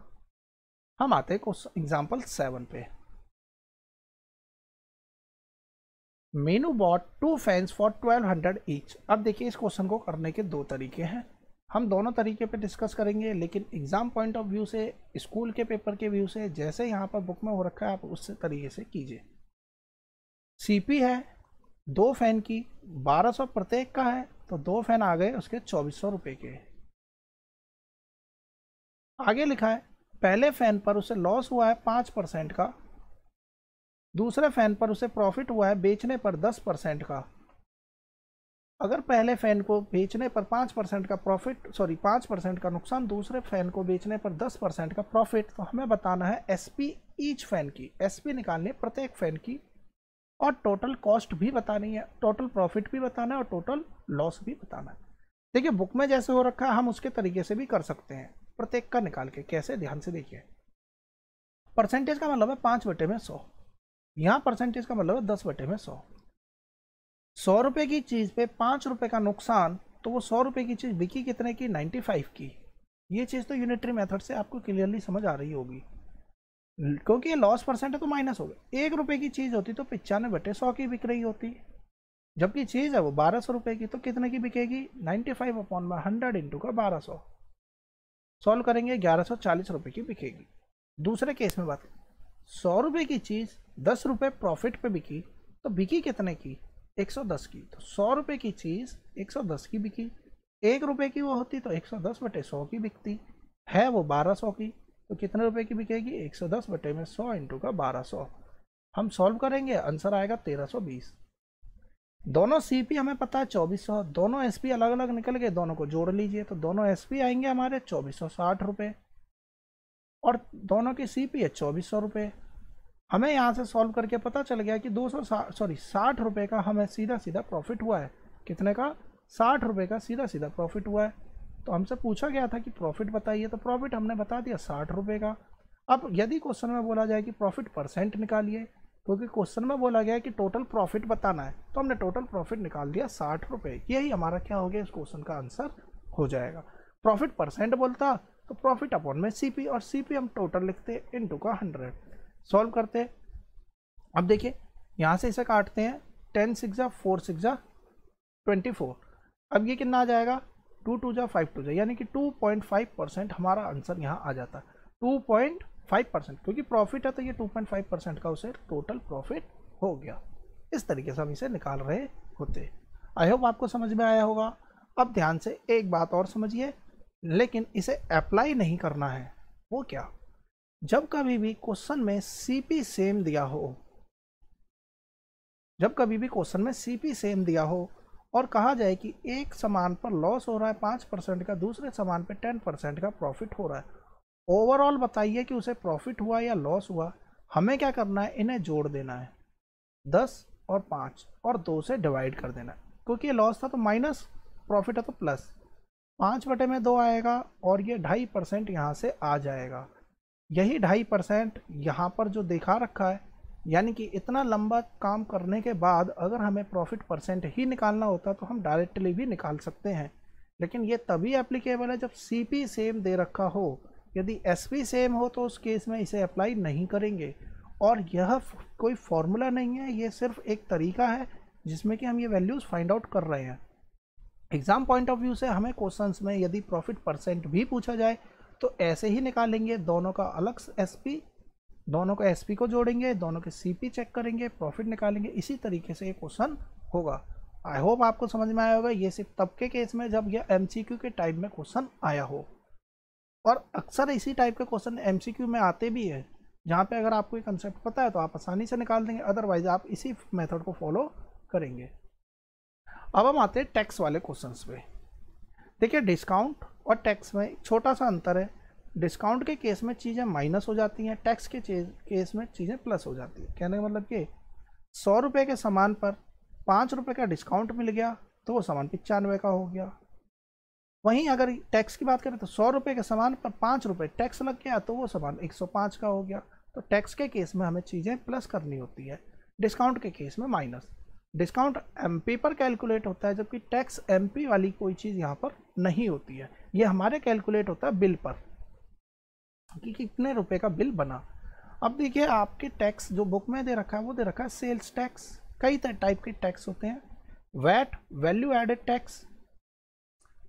हम आते हैं एग्जाम्पल 7 पे। Meenu bought 2 fans for 1200 each. अब देखिए इस क्वेश्चन को करने के 2 तरीके हैं। हम दोनों तरीके पे डिस्कस करेंगे, लेकिन एग्जाम पॉइंट ऑफ व्यू से, स्कूल के पेपर के व्यू से, जैसे यहाँ पर बुक में हो रखा है आप उस तरीके से कीजिए। सीपी है 2 फैन की, 1200 प्रत्येक का है, तो 2 फैन आ गए उसके 2400 रुपये के। आगे लिखा है पहले फैन पर उसे लॉस हुआ है 5% का, दूसरे फैन पर उसे प्रॉफिट हुआ है बेचने पर 10% का। अगर पहले फैन को बेचने पर 5% का प्रॉफिट, 5% का नुकसान, दूसरे फैन को बेचने पर 10% का प्रॉफिट, तो हमें बताना है एसपी ईच फैन की। एसपी निकालनी है प्रत्येक फैन की, और टोटल कॉस्ट भी बतानी है, टोटल प्रॉफिट भी बताना है, और टोटल लॉस भी बताना है। देखिए बुक में जैसे हो रखा है हम उसके तरीके से भी कर सकते हैं, प्रत्येक का निकाल के। कैसे, ध्यान से देखिए। परसेंटेज का मतलब है 5/100, यहाँ परसेंटेज का मतलब है 10/100। 100 रुपये की चीज़ पे 5 रुपये का नुकसान, तो वो 100 रुपये की चीज़ बिकी कितने की, 95 की। ये चीज़ तो यूनिटरी मेथड से आपको क्लियरली समझ आ रही होगी। क्योंकि ये लॉस परसेंट है तो माइनस हो गया। 1 रुपये की चीज़ होती तो 95/100 की बिक रही होती, जबकि चीज़ है वो 1200 रुपये की, तो कितने की बिकेगी? 95/100 इंटू का 1200। सॉल्व करेंगे 1140 रुपये की बिकेगी। दूसरे केस में बात, 100 रुपये की चीज़ 10 रुपये प्रॉफिट पे बिकी, तो बिकी कितने की? 110 की। तो 100 रुपये की चीज़ 110 की बिकी, 1 रुपये की वो होती तो 110/100 की बिकती, है वो 1200 की, तो कितने रुपए की बिकेगी? 110/100 इंटू का 1200। हम सॉल्व करेंगे, आंसर आएगा 1320। दोनों सीपी हमें पता है 2400, दोनों एसपी अलग अलग निकल गए, दोनों को जोड़ लीजिए तो दोनों एसपी आएंगे हमारे 2460 रुपये, और दोनों की सीपी है 2400 रुपये। हमें यहाँ से सॉल्व करके पता चल गया कि 60 रुपये का हमें सीधा सीधा प्रॉफिट हुआ है। कितने का? 60 रुपये का सीधा सीधा प्रॉफिट हुआ है। तो हमसे पूछा गया था कि प्रॉफिट बताइए, तो प्रॉफिट हमने बता दिया 60 रुपये का। अब यदि क्वेश्चन में बोला जाए कि प्रॉफिट परसेंट निकालिए, क्योंकि क्वेश्चन में बोला गया है कि टोटल प्रॉफिट बताना है, तो हमने टोटल प्रॉफिट निकाल दिया 60 रुपये। यही हमारा क्या हो गया, इस क्वेश्चन का आंसर हो जाएगा। प्रॉफिट परसेंट बोलता तो प्रॉफिट अपॉन में सीपी, और सीपी हम टोटल लिखते इंटू का 100। सॉल्व करते। अब देखिए यहाँ से इसे काटते हैं, 10 6 जा 4 6 जा 24। अब ये कितना आ जाएगा? 2 2 जा 5 2 जा, यानी कि 2.5% हमारा आंसर यहाँ आ जाता है। 2.5%, क्योंकि प्रॉफिट है तो ये 2.5% का उसे टोटल प्रॉफिट हो गया। इस तरीके से हम इसे निकाल रहे होते। आई होप आपको समझ में आया होगा। अब ध्यान से एक बात और समझिए, लेकिन इसे अप्लाई नहीं करना है। वो क्या? जब कभी भी क्वेश्चन में सीपी सेम दिया हो, जब कभी भी क्वेश्चन में सीपी सेम दिया हो और कहा जाए कि एक सामान पर लॉस हो रहा है 5% का, दूसरे सामान पर 10% का प्रॉफिट हो रहा है, ओवरऑल बताइए कि उसे प्रॉफिट हुआ या लॉस हुआ। हमें क्या करना है? इन्हें जोड़ देना है, 10 और 5 और 2 से डिवाइड कर देना है। क्योंकि ये लॉस था तो माइनस, प्रॉफिट है तो प्लस, 5/2 आएगा, और ये 2.5% यहाँ से आ जाएगा। यही 2.5% यहाँ पर जो दिखा रखा है, यानी कि इतना लंबा काम करने के बाद अगर हमें प्रॉफिट परसेंट ही निकालना होता तो हम डायरेक्टली भी निकाल सकते हैं, लेकिन ये तभी एप्लीकेबल है जब सीपी सेम दे रखा हो। यदि एसपी सेम हो तो उस केस में इसे अप्लाई नहीं करेंगे। और यह कोई फॉर्मूला नहीं है, ये सिर्फ एक तरीका है जिसमें कि हम ये वैल्यूज़ फाइंड आउट कर रहे हैं। एग्जाम पॉइंट ऑफ व्यू से हमें क्वेश्चंस में यदि प्रॉफिट परसेंट भी पूछा जाए तो ऐसे ही निकालेंगे, दोनों का अलग एसपी, दोनों को एसपी को जोड़ेंगे, दोनों के सीपी चेक करेंगे, प्रॉफिट निकालेंगे। इसी तरीके से ये क्वेश्चन होगा। आई होप आपको समझ में आया होगा। ये सिर्फ तब के केस में जब ये एमसीक्यू के टाइप में क्वेश्चन आया हो, और अक्सर इसी टाइप के क्वेश्चन एमसीक्यू में आते भी है, जहाँ पे अगर आपको ये कंसेप्ट पता है तो आप आसानी से निकाल देंगे, अदरवाइज आप इसी मेथड को फॉलो करेंगे। अब हम आते हैं टैक्स वाले क्वेश्चंस पे। देखिए डिस्काउंट और टैक्स में छोटा सा अंतर है। डिस्काउंट के केस में चीज़ें माइनस हो जाती हैं, टैक्स के केस में चीज़ें प्लस हो जाती हैं। कहने का मतलब कि 100 रुपये के सामान पर 5 रुपये का डिस्काउंट मिल गया तो वो सामान 95 का हो गया। वहीं अगर टैक्स की बात करें तो 100 रुपये के सामान पर 5 रुपये टैक्स लग गया तो वो सामान 105 का हो गया। तो टैक्स के केस में हमें चीज़ें प्लस करनी होती है, डिस्काउंट के केस में माइनस। डिस्काउंट एमपी पर कैलकुलेट होता है, जबकि टैक्स एमपी वाली कोई चीज़ यहाँ पर नहीं होती है। ये हमारे कैलकुलेट होता है बिल पर कि कितने रुपए का बिल बना। अब देखिए आपके टैक्स जो बुक में दे रखा है वो दे रखा है सेल्स टैक्स। कई टाइप के टैक्स होते हैं, VAT value added tax,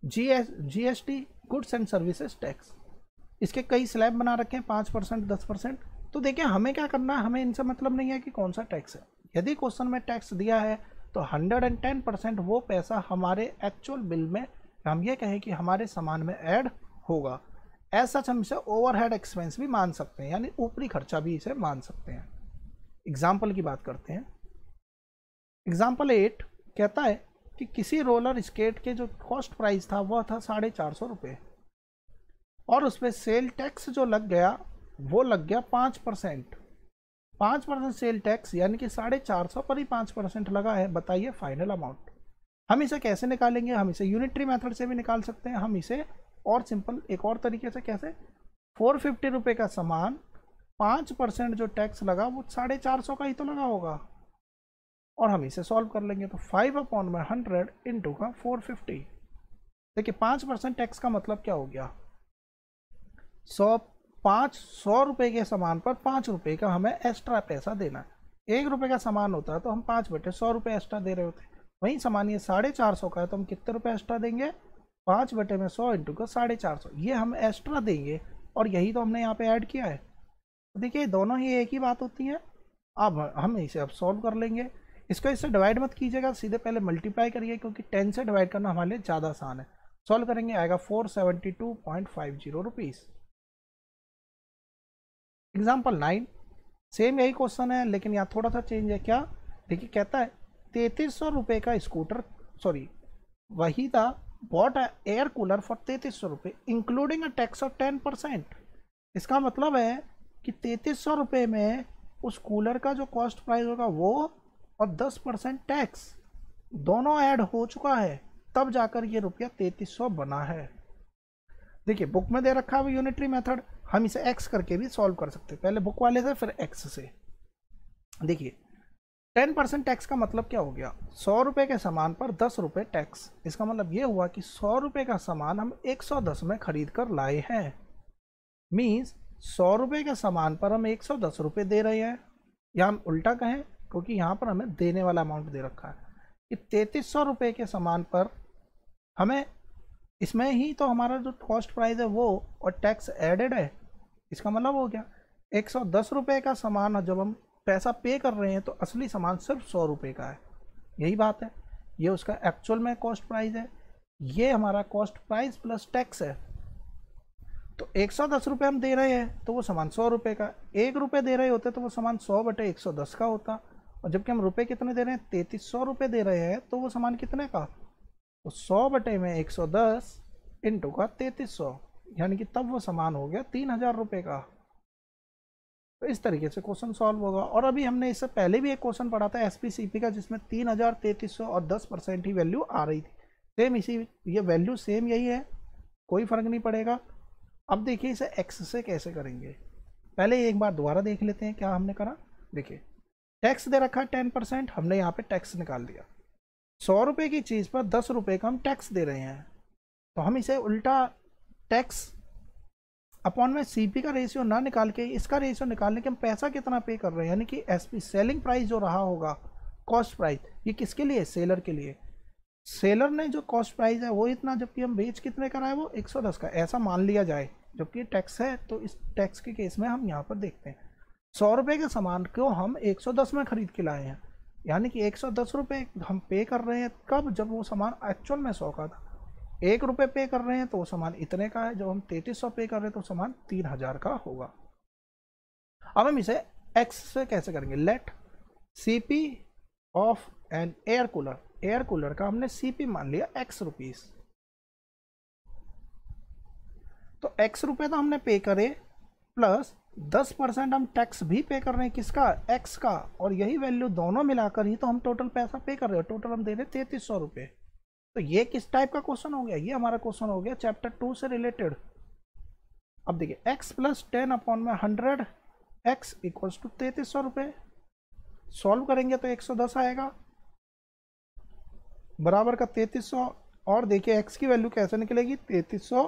GST goods and services tax. इसके कई स्लैब बना रखे हैं, 5%, 10%। तो देखिए हमें क्या करना है, हमें इनसे मतलब नहीं है कि कौन सा टैक्स है। यदि क्वेश्चन में टैक्स दिया है तो 110% वो पैसा हमारे एक्चुअल बिल में, हम ये कहें कि हमारे सामान में ऐड होगा। ऐसा हम इसे ओवरहेड एक्सपेंस भी मान सकते हैं, यानी ऊपरी खर्चा भी इसे मान सकते हैं। एग्जाम्पल की बात करते हैं। एग्जाम्पल 8 कहता है कि किसी रोलर स्केट के जो कॉस्ट प्राइस था वह था 450 रुपये, और उस पर सेल टैक्स जो लग गया वो लग गया 5%। 5% सेल टैक्स, यानी कि 450 पर ही 5% लगा है। बताइए फाइनल अमाउंट। हम इसे कैसे निकालेंगे? हम इसे यूनिटरी मेथड से भी निकाल सकते हैं। हम इसे और सिंपल एक और तरीके से कैसे, 450 रुपये का सामान 5% जो टैक्स लगा वो 450 का ही तो लगा होगा, और हम इसे सॉल्व कर लेंगे। तो 5/100 इंटू का 450। देखिए 5% टैक्स का मतलब क्या हो गया, 100 ₹100 के सामान पर ₹5 का हमें एक्स्ट्रा पैसा देना है। ₹1 का सामान होता है तो हम 5/100 एक्स्ट्रा दे रहे होते हैं। वहीं सामान ये 450 का है तो हम कितने रुपए एक्स्ट्रा देंगे? 5/100 इंटू का 450, ये हम एक्स्ट्रा देंगे। और यही तो हमने यहाँ पे ऐड किया है। देखिए दोनों ही एक ही बात होती है। अब हम इसे अब सॉल्व कर लेंगे। इसको इससे डिवाइड मत कीजिएगा, सीधे पहले मल्टीप्लाई करिए, क्योंकि 10 से डिवाइड करना हमारे लिए ज़्यादा आसान है। सॉल्व करेंगे, आएगा 472.50 रुपीज़। एग्जाम्पल 9, सेम यही क्वेश्चन है लेकिन यहाँ थोड़ा सा चेंज है। क्या? देखिए कहता है 3300 का स्कूटर, सॉरी वही था, bought air cooler for 3300 including a tax of 10%। इसका मतलब है कि 3300 में उस कूलर का जो कॉस्ट प्राइस होगा वो और 10% टैक्स दोनों ऐड हो चुका है, तब जाकर ये रुपया 3300 बना है। देखिए बुक में दे रखा है यूनिटरी मेथड, हम इसे एक्स करके भी सॉल्व कर सकते हैं, पहले बुक वाले से फिर एक्स से। देखिए 10% टैक्स का मतलब क्या हो गया? 100 रुपये के सामान पर 10 रुपये टैक्स। इसका मतलब ये हुआ कि 100 रुपये का सामान हम 110 में खरीद कर लाए हैं। मीन्स 100 रुपये के सामान पर हम 110 रुपये दे रहे हैं, या हम उल्टा कहें क्योंकि यहाँ पर हमें देने वाला अमाउंट दे रखा है कि 3300 के सामान पर हमें, इसमें ही तो हमारा जो कॉस्ट प्राइस है वो और टैक्स एडेड है। इसका मतलब हो गया 110 का सामान जब हम पैसा पे कर रहे हैं तो असली सामान सिर्फ 100 का है। यही बात है, ये उसका एक्चुअल में कॉस्ट प्राइस है, ये हमारा कॉस्ट प्राइस प्लस टैक्स है। तो 110 हम दे रहे हैं तो वो सामान 100 का, 1 रुपये दे रहे होते तो वो सामान 100/110 का होता। और जबकि हम रुपये कितने दे रहे हैं? 3300 दे रहे हैं, तो वो सामान कितने का? तो 100/110 इंटू का 3300, यानी कि तब वो सामान हो गया 3000 का। तो इस तरीके से क्वेश्चन सॉल्व होगा। और अभी हमने इससे पहले भी एक क्वेश्चन पढ़ा था एसपीसीपी का, जिसमें 3000, 3300 और 10% ही वैल्यू आ रही थी। सेम इसी, ये वैल्यू सेम यही है, कोई फर्क नहीं पड़ेगा। अब देखिए इसे एक्स से कैसे करेंगे, पहले एक बार दोबारा देख लेते हैं क्या हमने करा। देखिए टैक्स दे रखा है 10%, हमने यहाँ पे टैक्स निकाल दिया। 100 रुपये की चीज़ पर 10 रुपये का हम टैक्स दे रहे हैं, तो हम इसे उल्टा टैक्स अपॉन में सीपी का रेशियो ना निकाल के इसका रेशियो निकालने के हम पैसा कितना पे कर रहे हैं, यानी कि एसपी सेलिंग प्राइस जो रहा होगा, कॉस्ट प्राइस, ये किसके लिए? सेलर के लिए। सेलर ने जो कॉस्ट प्राइस है वो इतना, जबकि हम बेच कितने का रहा है? वो 110 का, ऐसा मान लिया जाए, जबकि टैक्स है। तो इस टैक्स के केस में हम यहाँ पर देखते हैं 100 रुपये के सामान को हम 110 में खरीद के लाए हैं, यानी कि 110 रुपये हम पे कर रहे हैं। कब? जब वो सामान एक्चुअल में 100 का था। 1 रुपये पे कर रहे हैं तो वो सामान इतने का है, जब हम 3300 पे कर रहे हैं तो सामान 3000 का होगा। अब हम इसे एक्स से कैसे करेंगे? Let CP of an air cooler, air cooler का हमने सीपी मान लिया x रुपीस, तो x रुपये तो हमने पे करे, प्लस 10% हम टैक्स भी पे कर रहे हैं, किसका? x का। और यही वैल्यू दोनों मिलाकर ही तो हम टोटल पैसा पे कर रहे हैं, टोटल हम दे रहे 3300 रुपये। तो ये किस टाइप का क्वेश्चन हो गया? ये हमारा क्वेश्चन हो गया चैप्टर 2 से रिलेटेड। अब देखिए x + 10/100 x इक्वल्स टू 3300 रुपये। सॉल्व करेंगे तो 110 आएगा बराबर का 3300। और देखिए x की वैल्यू कैसे निकलेगी? 3300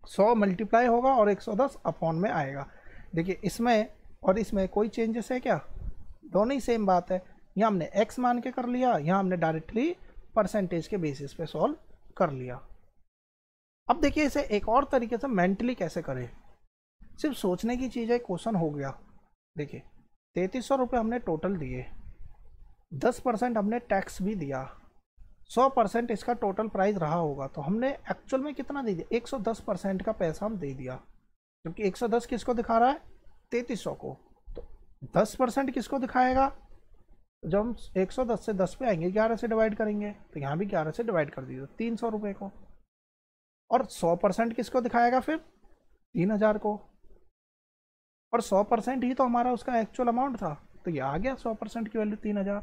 100 मल्टीप्लाई होगा और 110 अपॉन में आएगा। देखिए इसमें और इसमें कोई चेंजेस है क्या? दोनों ही सेम बात है। यहाँ हमने x मान के कर लिया, यहाँ हमने डायरेक्टली परसेंटेज के बेसिस पे सॉल्व कर लिया। अब देखिए इसे एक और तरीके से मेंटली कैसे करें, सिर्फ सोचने की चीज़ है, क्वेश्चन हो गया। देखिए 3300 रुपये हमने टोटल दिए, 10% हमने टैक्स भी दिया, 100% इसका टोटल प्राइस रहा होगा, तो हमने एक्चुअल में कितना दे दिया? 110% का पैसा हम दे दिया, क्योंकि 110 किसको दिखा रहा है? 3300 को। तो 10% किसको दिखाएगा? जब हम 110 से 10 पे आएंगे 11 से डिवाइड करेंगे, तो यहाँ भी 11 से डिवाइड कर दीजिए 300 रुपये को। और 100% किसको दिखाएगा फिर? 3000 को। और 100% ही तो हमारा उसका एक्चुअल अमाउंट था, तो ये आ गया 100% की वैल्यू 3000।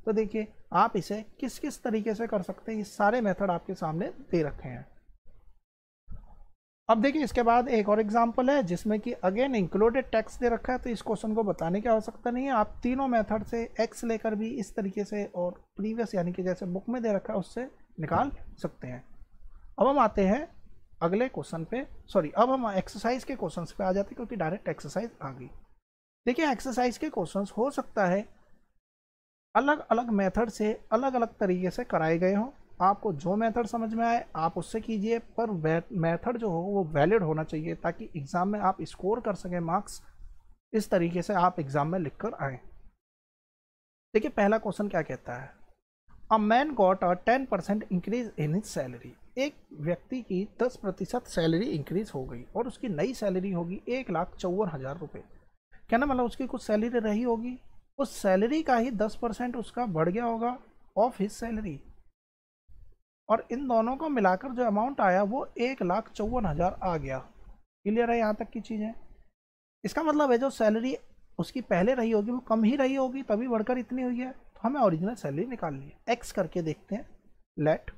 तो देखिए आप इसे किस किस तरीके से कर सकते हैं, ये सारे मेथड आपके सामने दे रखे हैं। अब देखिए इसके बाद एक और एग्जांपल है जिसमें कि अगेन इंक्लूडेड टैक्स दे रखा है, तो इस क्वेश्चन को बताने की आवश्यकता नहीं है, आप तीनों मेथड से एक्स लेकर भी इस तरीके से और प्रीवियस यानी कि जैसे बुक में दे रखा है उससे निकाल सकते हैं। अब हम आते हैं अगले क्वेश्चन पे, सॉरी अब हम एक्सरसाइज के क्वेश्चंस पे आ जाते हैं क्योंकि डायरेक्ट एक्सरसाइज आ गई। देखिए एक्सरसाइज के क्वेश्चंस हो सकता है अलग अलग मेथड से अलग अलग तरीके से कराए गए हों, आपको जो मेथड समझ में आए आप उससे कीजिए, पर मेथड जो हो वो वैलिड होना चाहिए ताकि एग्ज़ाम में आप स्कोर कर सकें मार्क्स, इस तरीके से आप एग्ज़ाम में लिख कर आएँ। देखिए पहला क्वेश्चन क्या कहता है, a man got a 10% increase in his salary. एक व्यक्ति की 10% सैलरी इंक्रीज हो गई और उसकी नई सैलरी होगी 1,54,000 रुपये। कहना मतलब उसकी कुछ सैलरी रही होगी, उस सैलरी का ही 10% उसका बढ़ गया होगा ऑफ हिज सैलरी, और इन दोनों को मिलाकर जो अमाउंट आया वो 1,54,000 आ गया। क्लियर है यहाँ तक की चीज़ें? इसका मतलब है जो सैलरी उसकी पहले रही होगी वो कम ही रही होगी तभी बढ़कर इतनी हुई है, तो हमें ओरिजिनल सैलरी निकालनी है। एक्स करके देखते हैं, लेट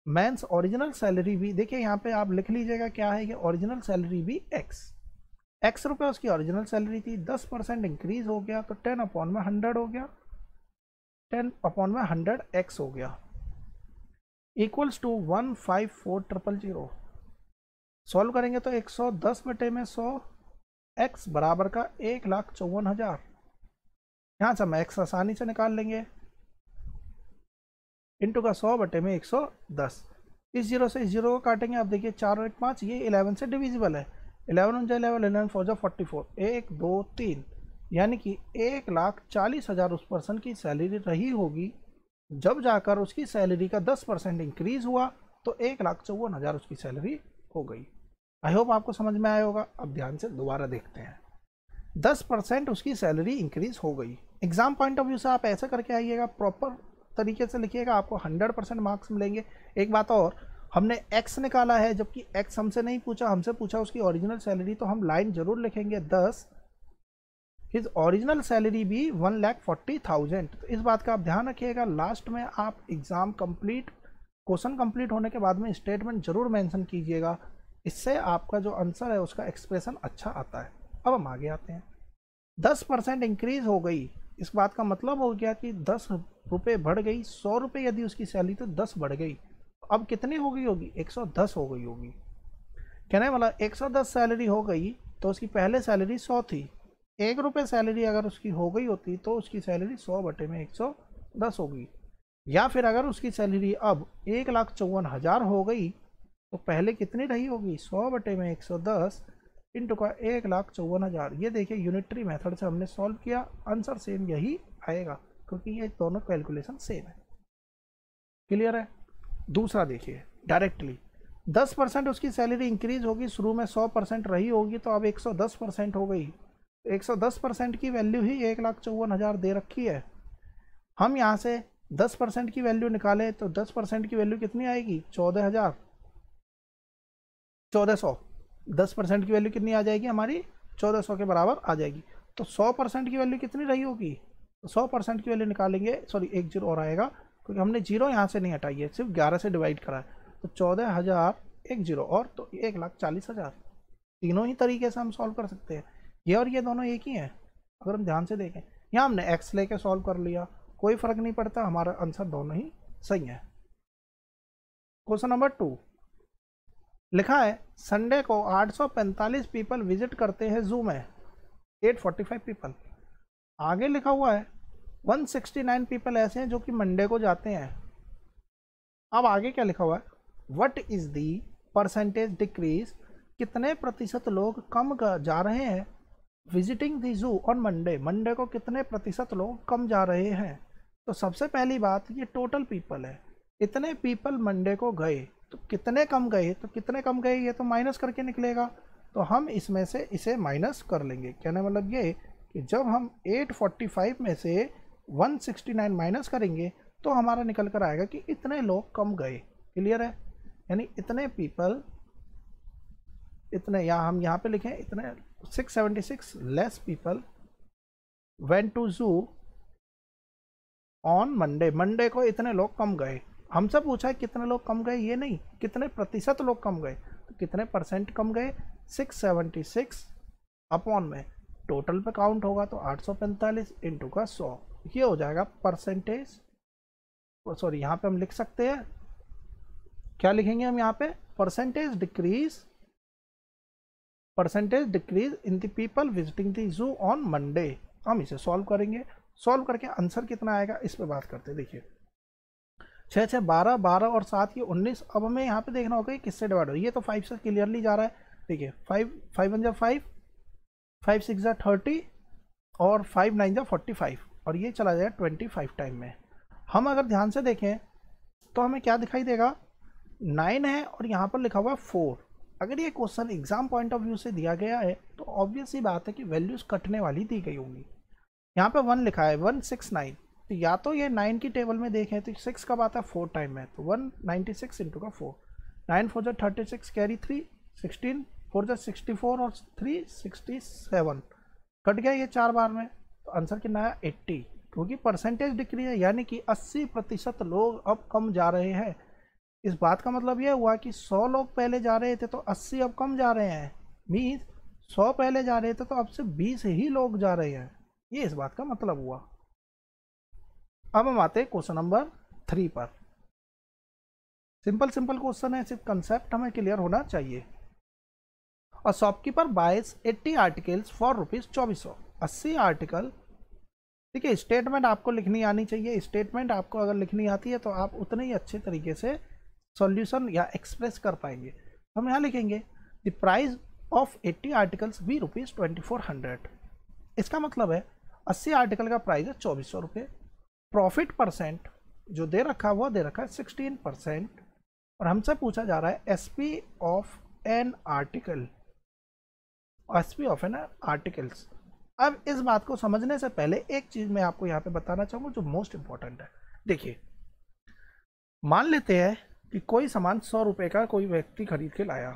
मैंस ओरिजिनल सैलरी भी, देखिए यहाँ पे आप लिख लीजिएगा क्या है ये, ओरिजिनल सैलरी भी एक्स रुपये उसकी ओरिजिनल सैलरी थी, 10% इंक्रीज हो गया तो 10/100 हो गया, 10/100 एक्स हो गया, इक्वल्स टू 154,000। सॉल्व करेंगे तो 110/100 एक्स बराबर का 1,54,000। यहाँ से हम एक्स आसानी से निकाल लेंगे, इंटू का 100/110। इस जीरो से इस जीरो को काटेंगे, अब देखिए 4 और 1 5, ये 11 से डिविजिबल है, 11 × 11 11 4 जा 44, 1 2 3, यानी कि 1,40,000 उस पर्सन की सैलरी रही होगी, जब जाकर उसकी सैलरी का 10% इंक्रीज हुआ तो 1,54,000 उसकी सैलरी हो गई। आई होप आपको समझ में आया होगा। अब ध्यान से दोबारा देखते हैं, 10% उसकी सैलरी इंक्रीज हो गई। एग्जाम पॉइंट ऑफ व्यू से आप ऐसे करके आइएगा, प्रॉपर तरीके से लिखिएगा, आपको 100% मार्क्स मिलेंगे। एक बात और, हमने एक्स निकाला है जबकि एक्स हमसे नहीं पूछा, हमसे पूछा उसकी ओरिजिनल सैलरी, तो हम लाइन जरूर लिखेंगे 10 हिज ओरिजिनल सैलरी भी 1,40,000। तो इस बात का आप ध्यान रखिएगा, लास्ट में आप एग्जाम कंप्लीट, क्वेश्चन कंप्लीट होने के बाद में स्टेटमेंट जरूर मेंशन कीजिएगा, इससे आपका जो आंसर है उसका एक्सप्रेशन अच्छा आता है। अब हम आगे आते हैं, 10% इंक्रीज हो गई, इस बात का मतलब हो गया कि 10 रुपये बढ़ गई, 100 रुपये यदि उसकी सैलरी तो 10 बढ़ गई, अब कितनी हो गई होगी, 110 हो गई होगी। कहने वाला 110 सैलरी हो गई तो उसकी पहले सैलरी 100 थी, 1 रुपये सैलरी अगर उसकी हो गई होती तो उसकी सैलरी 100/110 होगी। या फिर अगर उसकी सैलरी अब 1,54,000 हो गई तो पहले कितनी रही होगी, 100/110 इंटू का 1,54,000। ये देखिए यूनिटरी मेथड से हमने सॉल्व किया, आंसर सेम यही आएगा क्योंकि ये दोनों कैलकुलेशन सेम है। क्लियर है? दूसरा देखिए डायरेक्टली, 10% उसकी सैलरी इंक्रीज होगी, शुरू में 100% रही होगी तो अब 110% हो गई, 110% की वैल्यू ही 1,54,000 दे रखी है। हम यहाँ से 10% की वैल्यू निकाले तो 10% की वैल्यू कितनी आएगी, 14,000, 1400। 10% की वैल्यू कितनी आ जाएगी हमारी, 1400 के बराबर आ जाएगी। तो 100% की वैल्यू कितनी रही होगी, तो 100% की वैल्यू निकालेंगे, सॉरी एक जीरो और आएगा क्योंकि हमने जीरो यहाँ से नहीं हटाई है, सिर्फ 11 से डिवाइड करा है, तो 14,000 एक जीरो और तो 1,40,000। तीनों ही तरीके से हम सॉल्व कर सकते हैं, ये और ये दोनों एक ही हैं। अगर हम ध्यान से देखें, यहाँ हमने एक्स लेके सॉल्व कर लिया, कोई फर्क नहीं पड़ता, हमारा आंसर दोनों ही सही है। क्वेश्चन नंबर 2 लिखा है, संडे को 845 पीपल विजिट करते हैं जू में, 845 पीपल। आगे लिखा हुआ है 169 पीपल ऐसे हैं जो कि मंडे को जाते हैं। अब आगे क्या लिखा हुआ है, what is the percentage decrease, कितने प्रतिशत लोग कम जा रहे हैं, विजिटिंग दी जू ऑन मंडे, मंडे को कितने प्रतिशत लोग कम जा रहे हैं। तो सबसे पहली बात, ये टोटल पीपल है, इतने पीपल मंडे को गए, तो कितने कम गए, तो कितने कम गए ये तो माइनस करके निकलेगा, तो हम इसमें से इसे माइनस कर लेंगे। कहने मतलब ये कि जब हम 845 में से 169 माइनस करेंगे तो हमारा निकल कर आएगा कि इतने लोग कम गए। क्लियर है? यानी इतने पीपल, इतने, यहाँ हम यहाँ पे लिखें, इतने 676 लेस पीपल वेंट टू जू ऑन मंडे, मंडे को इतने लोग कम गए। हमसे पूछा है कितने लोग कम गए, ये नहीं कितने प्रतिशत लोग कम गए, तो कितने परसेंट कम गए, 676 अपॉन में टोटल पे काउंट होगा तो 845 इंटू का 100, ये हो जाएगा परसेंटेज। सॉरी यहाँ पे हम लिख सकते हैं, क्या लिखेंगे हम यहाँ पे, percentage decrease in the people visiting the zoo on Monday. हम इसे सॉल्व करेंगे, सॉल्व करके आंसर कितना आएगा इस पे बात करते हैं। देखिए 6 6 12, 12 और 7 ये 19। अब हमें यहाँ पे देखना होगा कि किससे डिवाइड हो। ये तो 5 से क्लियरली जा रहा है। देखिए 5 5 1 जा 5, 5 6 जा 30 और 5 9 जा 45 और ये चला जाएगा 25 टाइम में। हम अगर ध्यान से देखें तो हमें क्या दिखाई देगा, 9 है और यहाँ पर लिखा हुआ है 4। अगर ये question exam point of view से दिया गया है तो ऑब्वियस ही बात है कि वैल्यूज कटने वाली दी गई होंगी। यहाँ पे 1 लिखा है 169, तो या तो ये 9 की टेबल में देखें तो 6 कब आता है 4 टाइम में, तो 196 इंटू का 4, 9 4 जा 36 कैरी 3, 16 4 जा 64 और 3 67, कट गया ये 4 बार में। तो आंसर कितना है 80, क्योंकि परसेंटेज डिक्रीज है, यानी कि 80% लोग अब कम जा रहे हैं। इस बात का मतलब यह हुआ कि 100 लोग पहले जा रहे थे तो 80 अब कम जा रहे हैं, मीन्स 100 पहले जा रहे थे तो अब से 20 ही लोग जा रहे हैं, ये इस बात का मतलब हुआ। अब हम आते हैं क्वेश्चन नंबर 3 पर। सिंपल क्वेश्चन है, सिर्फ कंसेप्ट हमें क्लियर होना चाहिए। और shopkeeper buys 80 articles for ₹2400। 80 article, ठीक है। स्टेटमेंट आपको लिखनी आनी चाहिए। स्टेटमेंट आपको अगर लिखनी आती है तो आप उतने ही अच्छे तरीके से सॉल्यूशन या एक्सप्रेस कर पाएंगे। हम यहाँ लिखेंगे the price of 80 articles be ₹2400। इसका मतलब है 80 आर्टिकल का प्राइस है 2400 रुपये। प्रॉफिट परसेंट जो दे रखा है वो दे रखा है 16%। और हमसे पूछा जा रहा है SP of an article, SP of an articles. अब इस बात को समझने से पहले एक चीज मैं आपको यहाँ पे बताना चाहूँगा जो मोस्ट इंपॉर्टेंट है। देखिए मान लेते हैं कि कोई सामान 100 रुपये का कोई व्यक्ति खरीद के लाया,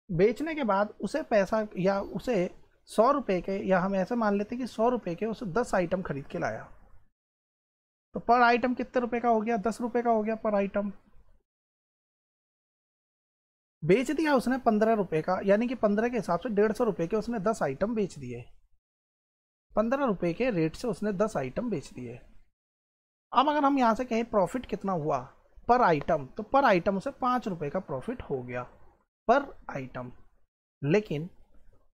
बेचने के बाद उसे पैसा या उसे 100 रुपये के, या हम ऐसे मान लेते हैं कि 100 रुपये के उसे 10 आइटम खरीद के लाया, तो पर आइटम कितने रुपए का हो गया, 10 रुपये का हो गया पर आइटम। बेच दिया उसने 15 रुपये का, यानी कि 15 के हिसाब से 150 रुपये के उसने 10 आइटम बेच दिए। 15 रुपये के रेट से उसने 10 आइटम बेच दिए। अब अगर हम यहाँ से कहें प्रॉफिट कितना हुआ पर आइटम, तो पर आइटम उसे 5 रुपये का प्रॉफिट हो गया पर आइटम। लेकिन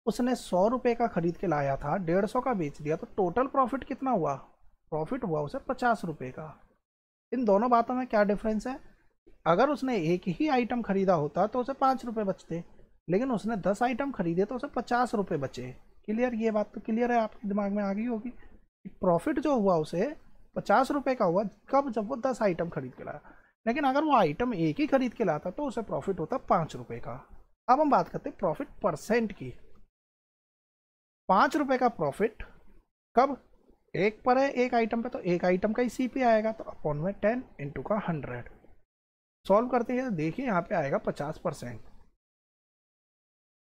उसने 100 रुपये का खरीद के लाया था, 150 का बेच दिया, तो टोटल प्रॉफिट कितना हुआ, प्रॉफिट हुआ उसे 50 रुपये का। इन दोनों बातों में क्या डिफरेंस है, अगर उसने एक ही आइटम खरीदा होता तो उसे 5 रुपये बचते, लेकिन उसने 10 आइटम खरीदे तो उसे 50 रुपये बचे। क्लियर, ये बात तो क्लियर है, आपके दिमाग में आ गई होगी। प्रॉफिट जो हुआ उसे 50 रुपये का हुआ कब, जब वो 10 आइटम खरीद के लाया। लेकिन अगर वो आइटम एक ही खरीद के लाता तो उसे प्रॉफिट होता 5 रुपये का। अब हम बात करते हैं प्रॉफिट परसेंट की। 5 रुपये का प्रॉफिट कब, एक पर है एक आइटम पे, तो एक आइटम का ही सीपी आएगा, तो अपॉन में 10 इंटू का 100। सॉल्व करते हैं, देखिए यहाँ पे आएगा 50%।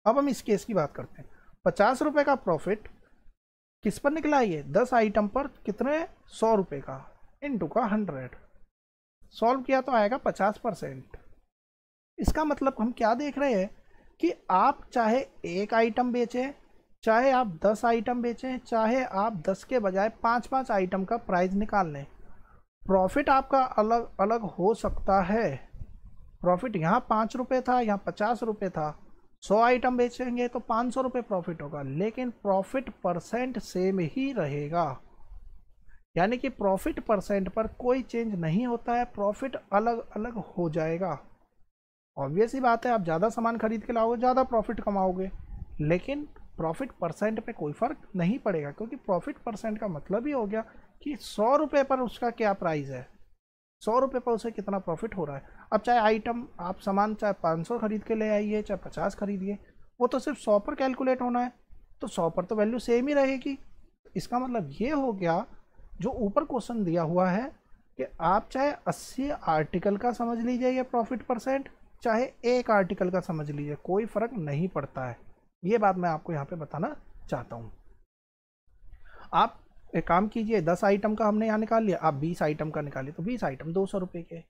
अब हम इस केस की बात करते हैं। 50 रुपये का प्रॉफिट किस पर निकला, ये 10 आइटम पर कितने, 100 रुपये का, इंटू का 100। सॉल्व किया तो आएगा 50%। इसका मतलब हम क्या देख रहे हैं कि आप चाहे एक आइटम बेचें, चाहे आप 10 आइटम बेचें, चाहे आप 10 के बजाय 5-5 आइटम का प्राइस निकाल लें, प्रॉफिट आपका अलग अलग हो सकता है। प्रॉफिट यहाँ 5 रुपये था, यहाँ 50 रुपये था। 100 आइटम बेचेंगे तो 500 रुपये प्रॉफिट होगा, लेकिन प्रॉफिट परसेंट सेम ही रहेगा। यानी कि प्रॉफिट परसेंट पर कोई चेंज नहीं होता है, प्रॉफिट अलग अलग हो जाएगा। ऑब्वियस ही बात है, आप ज़्यादा सामान खरीद के लाओगे ज़्यादा प्रॉफिट कमाओगे, लेकिन प्रॉफिट परसेंट पे कोई फ़र्क नहीं पड़ेगा, क्योंकि प्रॉफिट परसेंट का मतलब ही हो गया कि 100 रुपये पर उसका क्या प्राइस है, 100 रुपये पर उसे कितना प्रॉफिट हो रहा है। अब चाहे आइटम आप सामान चाहे 500 खरीद के ले आइए, चाहे 50 खरीदिए, वो तो सिर्फ 100 पर कैलकुलेट होना है, तो 100 पर तो वैल्यू सेम ही रहेगी। इसका मतलब ये हो गया, जो ऊपर क्वेश्चन दिया हुआ है कि आप चाहे 80 आर्टिकल का समझ लीजिए ये प्रॉफिट परसेंट, चाहे एक आर्टिकल का समझ लीजिए, कोई फ़र्क नहीं पड़ता है। ये बात मैं आपको यहाँ पे बताना चाहता हूँ। आप एक काम कीजिए, 10 आइटम का हमने यहाँ निकाल लिया, आप 20 आइटम का निकालिए, तो 20 आइटम 200 रुपये के,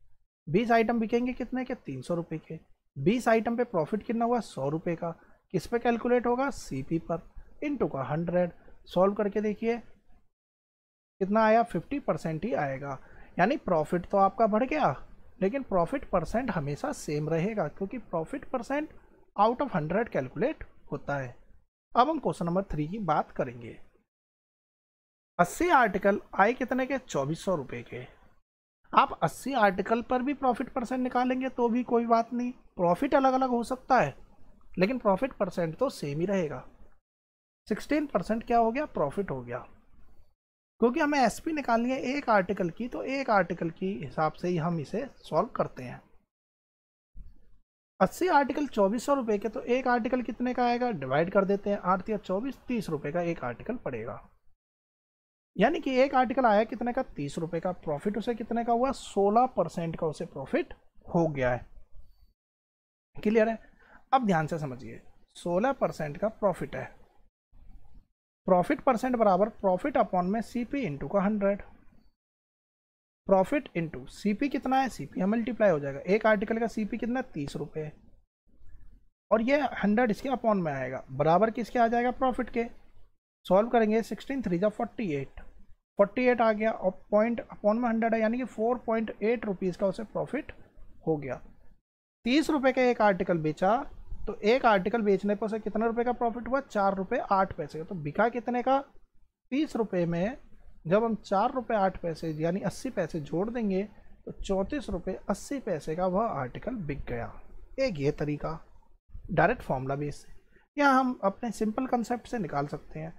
20 आइटम बिकेंगे कितने के, 300 रुपये के। 20 आइटम पे प्रॉफिट कितना हुआ, 100 रुपये का। किस पे कैलकुलेट होगा, सीपी पर, इंटू का 100। सॉल्व करके देखिए कितना आया, 50% ही आएगा। यानी प्रॉफिट तो आपका बढ़ गया, लेकिन प्रॉफिट परसेंट हमेशा सेम रहेगा क्योंकि profit percent out of 100 calculate होता है। अब हम क्वेश्चन नंबर 3 की बात करेंगे। 80 आर्टिकल आए कितने के? 2400 रुपये के। आप 80 आर्टिकल पर भी प्रॉफिट परसेंट निकालेंगे तो भी कोई बात नहीं, प्रॉफिट अलग अलग हो सकता है लेकिन प्रॉफिट परसेंट तो सेम ही रहेगा। 16% क्या हो गया? प्रॉफिट हो गया। क्योंकि हमें एसपी निकालनी है एक आर्टिकल की, तो एक आर्टिकल की हिसाब से ही हम इसे सॉल्व करते हैं। 80 आर्टिकल 2400 रुपये के, तो एक आर्टिकल कितने का आएगा? डिवाइड कर देते हैं, 8 या 24, 30 रुपये का एक आर्टिकल पड़ेगा। यानी कि एक आर्टिकल आया कितने का? 30 रुपये का। प्रॉफिट उसे कितने का हुआ? 16% का उसे प्रॉफिट हो गया है। क्लियर है? अब ध्यान से समझिए, 16% का प्रॉफिट है। प्रॉफिट परसेंट बराबर प्रॉफिट अपॉन में सीपी इंटू का 100। प्रॉफिट इंटू सीपी कितना है? सीपी हम मल्टीप्लाई हो जाएगा। एक आर्टिकल का सीपी कितना? 30 रुपये, और ये 100 इसके अपॉन में आएगा, बराबर किसके आ जाएगा? प्रॉफिट के। सॉल्व करेंगे, 16 3 जा 48 आ गया, और पॉइंट अपॉन में 100 है, यानी कि 4.8 रुपीज़ का उसे प्रॉफिट हो गया। 30 रुपये का एक आर्टिकल बेचा, तो एक आर्टिकल बेचने पर उसे कितने रुपए का प्रॉफिट हुआ? 4 रुपये 8 पैसे का। तो बिका कितने का? 30 रुपये में जब हम 4 रुपये 8 पैसे यानी 80 पैसे जोड़ देंगे तो 34 रुपये 80 पैसे का वह आर्टिकल बिक गया। एक ये तरीका डायरेक्ट फॉर्मूला बेस से, या हम अपने सिंपल कंसेप्ट से निकाल सकते हैं।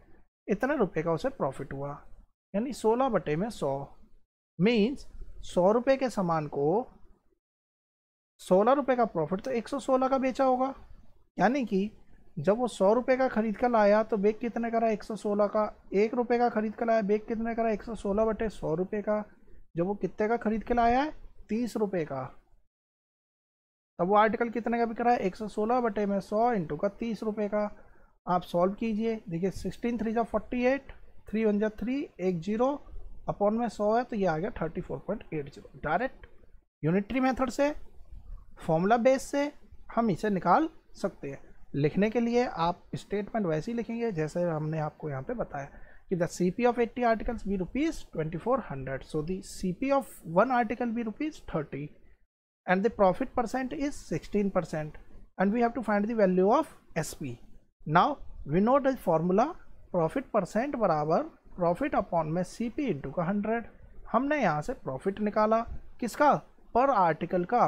इतने रुपये का उसे प्रॉफिट हुआ, यानी 16 बटे में 100 मीन्स 100 रुपये के सामान को 16 रुपये का प्रॉफिट तो 116 का बेचा होगा। यानी कि जब वो 100 रुपये का खरीद कर लाया तो बेग कितने का रहा? 116 का। 1 रुपये का खरीद कर लाया, बेग कितने का रहा? 116 बटे 100 रुपये का। जब वो कितने का खरीद के लाया है? 30 रुपये का, तब वो आर्टिकल कितने का बिक रहा है? 116 बटे में 100 इंटू का 30 रुपये का। आप सॉल्व कीजिए, देखिए 16 3 जा 48, 3 1 जा 3, 1 0 अपॉन में 100 है, तो ये आ गया 34.80। डायरेक्ट यूनिटरी मेथड से, फॉर्मूला बेस से हम इसे निकाल सकते हैं। लिखने के लिए आप स्टेटमेंट वैसे ही लिखेंगे जैसे हमने आपको यहाँ पे बताया कि the CP of 80 articles be ₹2400, so the CP of 1 article be ₹30 and the profit percent is 16%, and we have to find the value of SP. Now we know the formula, profit percent बराबर profit upon में CP into का 100। हमने यहाँ से profit निकाला किसका? पर article का।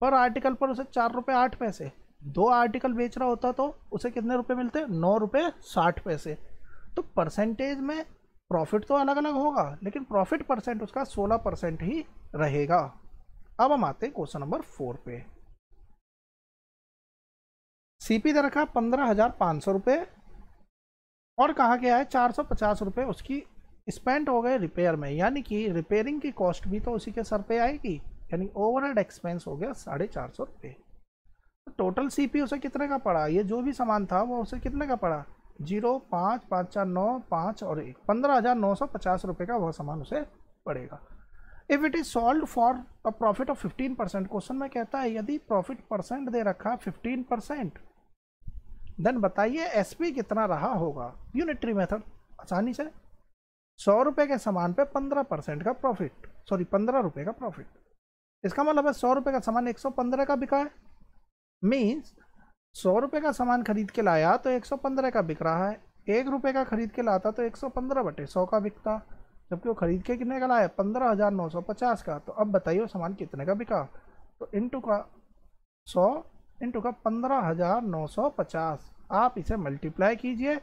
पर आर्टिकल पर उसे 4 रुपये 8 पैसे, 2 आर्टिकल बेच रहा होता तो उसे कितने रुपए मिलते? 9 रुपये 60 पैसे। तो परसेंटेज में प्रॉफिट तो अलग अलग होगा लेकिन प्रॉफिट परसेंट उसका 16% ही रहेगा। अब हम आते हैं क्वेश्चन नंबर 4 पे। सीपी दे रखा 15,500 रुपये और कहा गया है 450 रुपये उसकी स्पेंड हो गए रिपेयर में, यानी कि रिपेयरिंग की कॉस्ट भी तो उसी के सर पे आएगी, यानी ओवरहेड एक्सपेंस हो गया 450 रुपये। तो टोटल सीपी उसे कितने का पड़ा? ये जो भी सामान था वो उसे कितने का पड़ा? 0 5 5 4 9 5 और 1, 15,950 रुपये का वह सामान उसे पड़ेगा। If it is solve for a profit of 15%, question में कहता है यदि प्रॉफिट परसेंट दे रखा 15%, देन बताइए एसपी कितना रहा होगा। यूनिटरी मेथड आसानी से, 100 रुपये के सामान पे 15% का प्रॉफिट, सॉरी 15 रुपये का प्रॉफिट, इसका मतलब है 100 रुपये का सामान 115 का बिका है। मीन्स 100 रुपये का सामान खरीद के लाया तो 115 का बिक रहा है, 1 रुपये का खरीद के लाता तो 115 बटे 100 का बिकता, जबकि वो खरीद के कितने का लाया? 15,950 का। तो अब बताइए वो सामान कितने का बिका? तो इंटू का 100 इंटू का 15,950, आप इसे मल्टीप्लाई कीजिए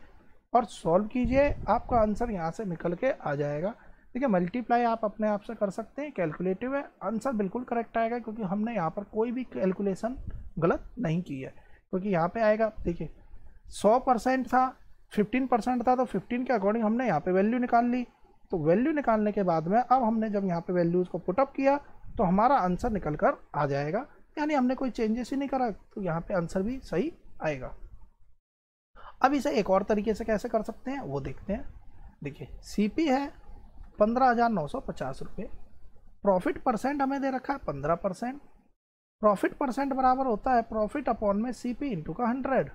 और सॉल्व कीजिए, आपका आंसर यहाँ से निकल के आ जाएगा। देखिए मल्टीप्लाई आप अपने आप से कर सकते हैं, कैलकुलेटिव है, आंसर बिल्कुल करेक्ट आएगा क्योंकि हमने यहाँ पर कोई भी कैलकुलेशन गलत नहीं की है। क्योंकि यहाँ पे आएगा, देखिए 100% था, 15% था, तो 15 के अकॉर्डिंग हमने यहाँ पे वैल्यू निकाल ली। तो वैल्यू निकालने के बाद में अब हमने जब यहाँ पे वैल्यूज़ को पुटअप किया तो हमारा आंसर निकल कर आ जाएगा, यानी हमने कोई चेंजेस ही नहीं करा, तो यहाँ पे आंसर भी सही आएगा। अब इसे एक और तरीके से कैसे कर सकते हैं वो देखते हैं। देखिए सीपी है 15,950 रुपये, प्रॉफिट परसेंट हमें दे रखा है 15%, प्रॉफिट परसेंट बराबर होता है प्रॉफिट अपॉन में सीपी इंटू का 100।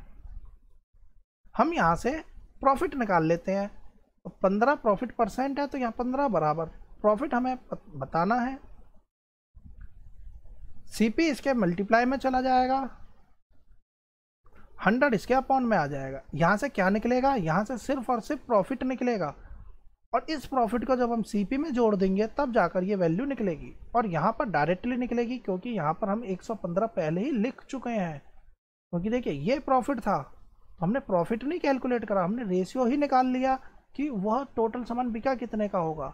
हम यहाँ से प्रॉफिट निकाल लेते हैं, 15 प्रॉफिट परसेंट है तो यहाँ 15 बराबर प्रॉफिट हमें बताना है, सीपी इसके मल्टीप्लाई में चला जाएगा, 100 इसके अपॉन में आ जाएगा। यहाँ से क्या निकलेगा, यहाँ से सिर्फ और सिर्फ प्रॉफिट निकलेगा, और इस प्रॉफिट को जब हम सीपी में जोड़ देंगे तब जाकर ये वैल्यू निकलेगी, और यहाँ पर डायरेक्टली निकलेगी क्योंकि यहाँ पर हम 115 पहले ही लिख चुके हैं। क्योंकि देखिए ये प्रॉफिट था, तो हमने प्रॉफिट नहीं कैलकुलेट करा, हमने रेशियो ही निकाल लिया कि वह टोटल सामान बिका कितने का होगा,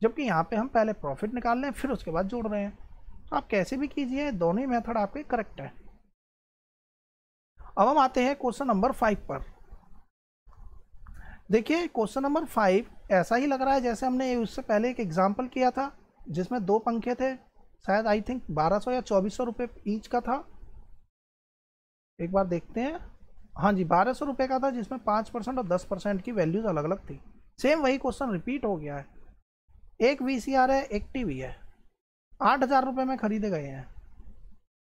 जबकि यहाँ पे हम पहले प्रॉफिट निकाल रहे हैं फिर उसके बाद जोड़ रहे हैं। तो आप कैसे भी कीजिए, दोनों ही मेथड आपके करेक्ट है। अब हम आते हैं क्वेश्चन नंबर 5 पर। देखिए क्वेश्चन नंबर 5 ऐसा ही लग रहा है जैसे हमने उससे पहले एक एग्जाम्पल किया था जिसमें 2 पंखे थे, शायद आई थिंक 1200 या 2400 रुपये ईच का था। एक बार देखते हैं, हाँ जी 1200 रुपये का था, जिसमें 5% और 10% की वैल्यूज अलग अलग थी। सेम वही क्वेश्चन रिपीट हो गया है। एक VCR है, एक टीवी है, 8000 रुपये में खरीदे गए हैं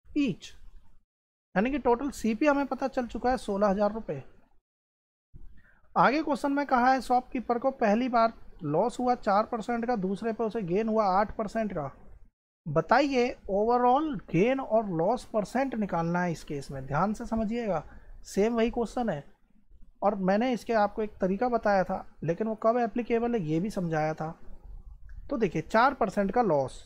ईच, यानी कि टोटल सीपी हमें पता चल चुका है 16000 रुपये। आगे क्वेश्चन में कहा है शॉपकीपर को पहली बार लॉस हुआ 4% का, दूसरे पे उसे गेन हुआ 8% का। बताइए ओवरऑल गेन और लॉस परसेंट निकालना है। इस केस में ध्यान से समझिएगा, सेम वही क्वेश्चन है, और मैंने इसके आपको एक तरीका बताया था, लेकिन वो कब एप्लीकेबल है ये भी समझाया था। तो देखिए 4% का लॉस,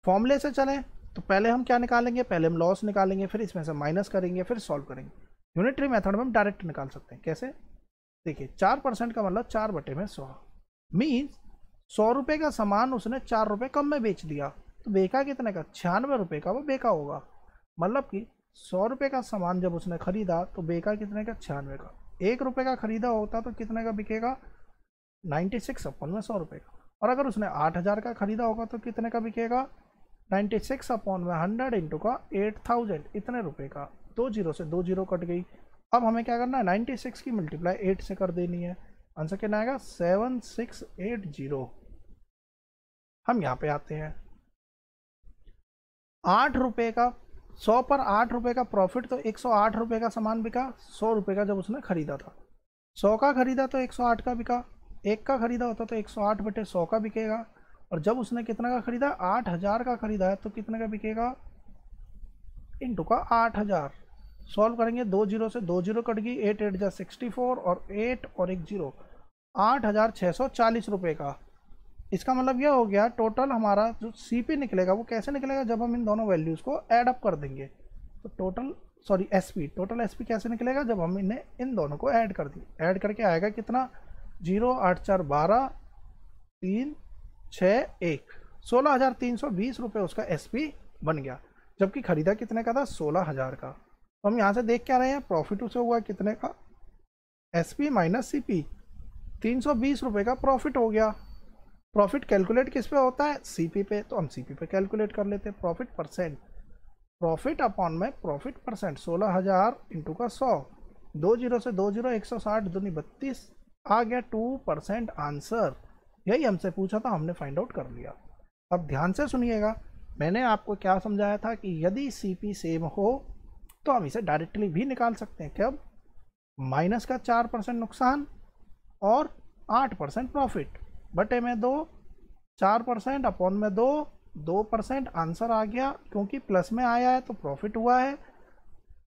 फॉर्मूले से चलें तो पहले हम क्या निकालेंगे, पहले हम लॉस निकालेंगे, फिर इसमें से माइनस करेंगे, फिर सॉल्व करेंगे। यूनिटरी मेथड में हम डायरेक्ट निकाल सकते हैं। कैसे, देखिए 4% का मतलब 4/100 मीन्स 100 रुपये का सामान उसने 4 रुपये कम में बेच दिया, तो बेका कितने का, 96 रुपये का वो बेका होगा। मतलब कि 100 रुपये का सामान जब उसने खरीदा तो बेका कितने का, 96 का। 1 रुपये का खरीदा होता तो कितने का बिकेगा, 96 अपॉन में 100 रुपये का। और अगर उसने 8000 का खरीदा होगा तो कितने का बिकेगा, 96 अपॉन में 100 इंटू का 8000, इतने रुपये का। 2 जीरो से 2 जीरो कट गई। अब हमें क्या करना है, 96 की मल्टीप्लाई 8 से कर देनी है। आंसर कितना आएगा, 7680। हम यहाँ पे आते हैं, 8 रुपये का, 100 पर 8 रुपये का प्रॉफिट, तो 108 रुपये का सामान बिका 100 रुपये का जब उसने खरीदा था। 100 का खरीदा तो 108 का बिका, 1 का खरीदा होता तो 108/100 का बिकेगा। और जब उसने कितना का खरीदा, 8000 का खरीदा है, तो कितने का बिकेगा, इंटू का 8000। सॉल्व करेंगे, 2 जीरो से 2 जीरो कट गई, 8 8 जा 64, और 8 और 1 जीरो, 8640 रुपये का। इसका मतलब यह हो गया टोटल हमारा जो सीपी निकलेगा वो कैसे निकलेगा, जब हम इन दोनों वैल्यूज़ को ऐड अप कर देंगे। तो टोटल एसपी कैसे निकलेगा, जब हम इन्हें इन दोनों को ऐड कर देंगे। ऐड करके आएगा कितना, 0 8 4 12 3 6 1, 16320 रुपये उसका एसपी बन गया, जबकि खरीदा कितने का था, 16000 का। तो हम यहाँ से देख क्या रहे हैं, प्रॉफिट उसे हुआ कितने का, एसपी माइनस सीपी, 320 रुपये का प्रॉफिट हो गया। प्रॉफिट कैलकुलेट किस पे होता है, सीपी पे, तो हम सीपी पे कैलकुलेट कर लेते हैं। प्रॉफिट परसेंट, प्रॉफिट अपॉन में प्रॉफिट परसेंट, 16000 इंटू का 100, 2 जीरो से 2 जीरो, 160 दूनी 32, आ गया 2% आंसर। यही हमसे पूछा था, हमने फाइंड आउट कर लिया। अब ध्यान से सुनिएगा, मैंने आपको क्या समझाया था कि यदि सीपी सेम हो तो हम इसे डायरेक्टली भी निकाल सकते हैं। कब, माइनस का 4% नुकसान और 8% प्रॉफिट, बटे में 2, 4% अपॉन में 2, 2% आंसर आ गया। क्योंकि प्लस में आया है तो प्रॉफिट हुआ है,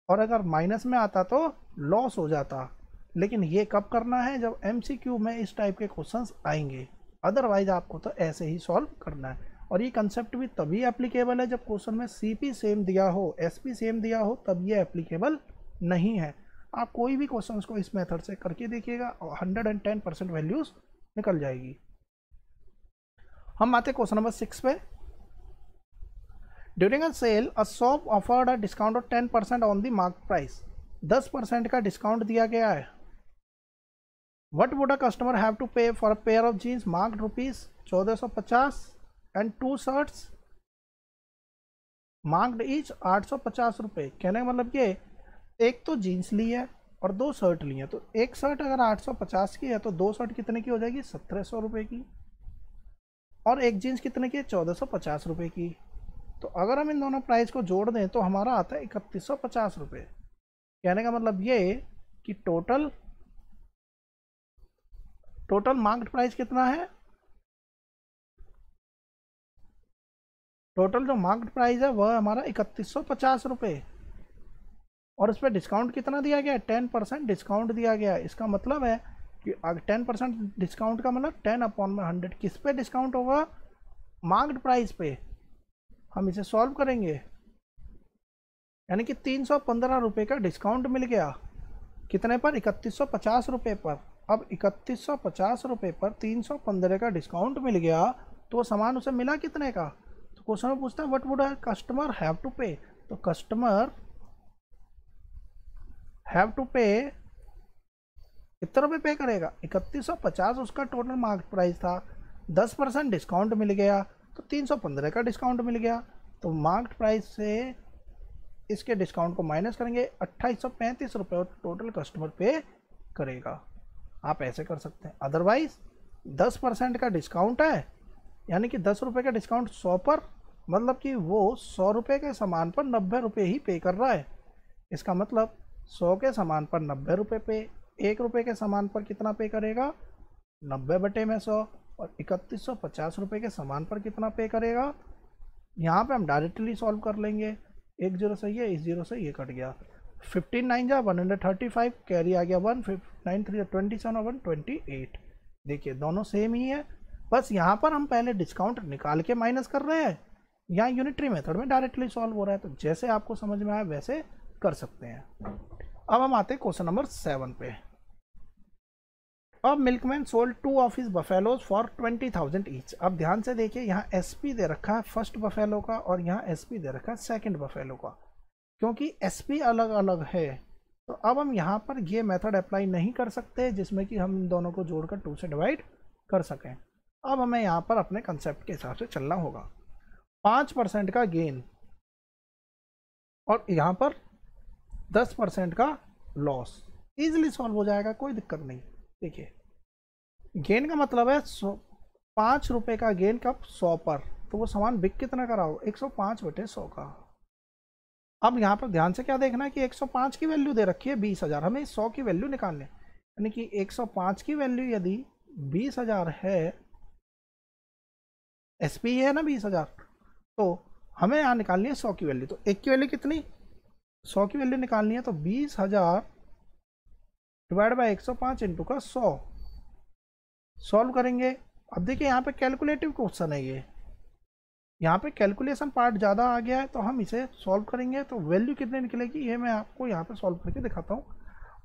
और अगर माइनस में आता तो लॉस हो जाता। लेकिन ये कब करना है, जब MCQ में इस टाइप के क्वेश्चंस आएंगे, अदरवाइज आपको तो ऐसे ही सॉल्व करना है। और ये कंसेप्ट भी तभी एप्लीकेबल है जब क्वेश्चन में सीपी सेम दिया हो, एसपी सेम दिया हो, तब ये एप्लीकेबल नहीं है। आप कोई भी क्वेश्चन को इस मेथड से करके देखिएगा और 110% वैल्यूज निकल जाएगी। हम आते क्वेश्चन नंबर 6 पे। During a sale a shop offered a discount of 10% on the mark price. 10% का डिस्काउंट दिया गया है। What would a customer have to pay for a pair of jeans marked ₹1450 and 2 shirts marked each 850 रुपये। कहने का मतलब ये, एक तो जीन्स ली है और 2 शर्ट ली है, तो एक शर्ट अगर 850 की है तो 2 शर्ट कितने की हो जाएगी, 1700 रुपये की, और एक जीन्स कितने की है, 1450 रुपये की। तो अगर हम इन दोनों प्राइस को जोड़ दें तो हमारा आता है 3150 रुपये। कहने का मतलब ये कि टोटल मार्केट प्राइस कितना है, टोटल जो मार्केट प्राइस है वह हमारा 3150 रुपये, और इस पर डिस्काउंट कितना दिया गया है? 10% डिस्काउंट दिया गया है। इसका मतलब है कि 10% डिस्काउंट का मतलब 10/100 किस पे डिस्काउंट होगा? मार्केट प्राइस पे। हम इसे सॉल्व करेंगे, यानी कि 315 रुपये का डिस्काउंट मिल गया। कितने पर? 3150 रुपये पर। अब 3150 रुपये पर 315 का डिस्काउंट मिल गया, तो सामान उसे मिला कितने का? तो क्वेश्चन में पूछता है what would customer have to pay. तो कस्टमर हैव टू पे कितने रुपये पे करेगा? 3150 उसका टोटल मार्केट प्राइस था, 10% डिस्काउंट मिल गया तो 315 का डिस्काउंट मिल गया। तो मार्केट प्राइस से इसके डिस्काउंट को माइनस करेंगे, 2835 रुपये और टोटल कस्टमर पे करेगा। आप ऐसे कर सकते हैं। अदरवाइज 10% का डिस्काउंट है, यानी कि 10 रुपये का डिस्काउंट 100 पर, मतलब कि वो 100 रुपये के सामान पर 90 रुपये ही पे कर रहा है। इसका मतलब 100 के सामान पर 90 रुपये पे, 1 रुपये के सामान पर कितना पे करेगा? 90/100। और 3150 रुपये के सामान पर कितना पे करेगा? यहाँ पे हम डायरेक्टली सॉल्व कर लेंगे। 1 0 सही है, इस 0 से ये कट गया। 15 9 जा 135, कैरी आ गया 1, 9 3 27 और 128। देखिए दोनों सेम ही है, बस यहाँ पर हम पहले डिस्काउंट निकाल के माइनस कर रहे हैं, यहाँ यूनिटरी मेथड में डायरेक्टली सॉल्व हो रहा है। तो जैसे आपको समझ में आया वैसे कर सकते हैं। अब हम आते हैं क्वेश्चन नंबर 7 पे। अब milkman sold 2 of his buffaloes for 20,000 each. अब ध्यान से देखिए, यहाँ एसपी दे रखा है फर्स्ट बफेलो का और यहाँ एसपी दे रखा है सेकंड बफेलो का। क्योंकि एसपी अलग अलग है तो अब हम यहाँ पर ये मेथड अप्लाई नहीं कर सकते जिसमें कि हम इन दोनों को जोड़कर 2 से डिवाइड कर सकें। अब हमें यहाँ पर अपने कंसेप्ट के हिसाब से चलना होगा। 5% का गेन और यहाँ पर 10% का लॉस, ईजिली सॉल्व हो जाएगा, कोई दिक्कत नहीं। देखिए गेन का मतलब है 5 रुपये का गेन कब? 100 पर। तो वो सामान बिक कितना का रहा हो? 105/100 का। अब यहाँ पर ध्यान से क्या देखना है कि 105 की वैल्यू दे रखी है 20,000, हमें 100 की वैल्यू निकालनी है। यानी कि 105 की वैल्यू यदि 20,000 है, एसपी है ना 20,000, तो हमें यहाँ निकालनी है 100 की वैल्यू। तो एक की वैल्यू कितनी? 100 की वैल्यू निकालनी है, तो 20,000 डिवाइड बाई 105 इंटू का 100 सॉल्व करेंगे। अब देखिए यहाँ पे कैलकुलेटिव क्वेश्चन है ये, यहाँ पे कैलकुलेशन पार्ट ज़्यादा आ गया है, तो हम इसे सॉल्व करेंगे। तो वैल्यू कितने निकलेगी ये मैं आपको यहाँ पे सॉल्व करके दिखाता हूँ।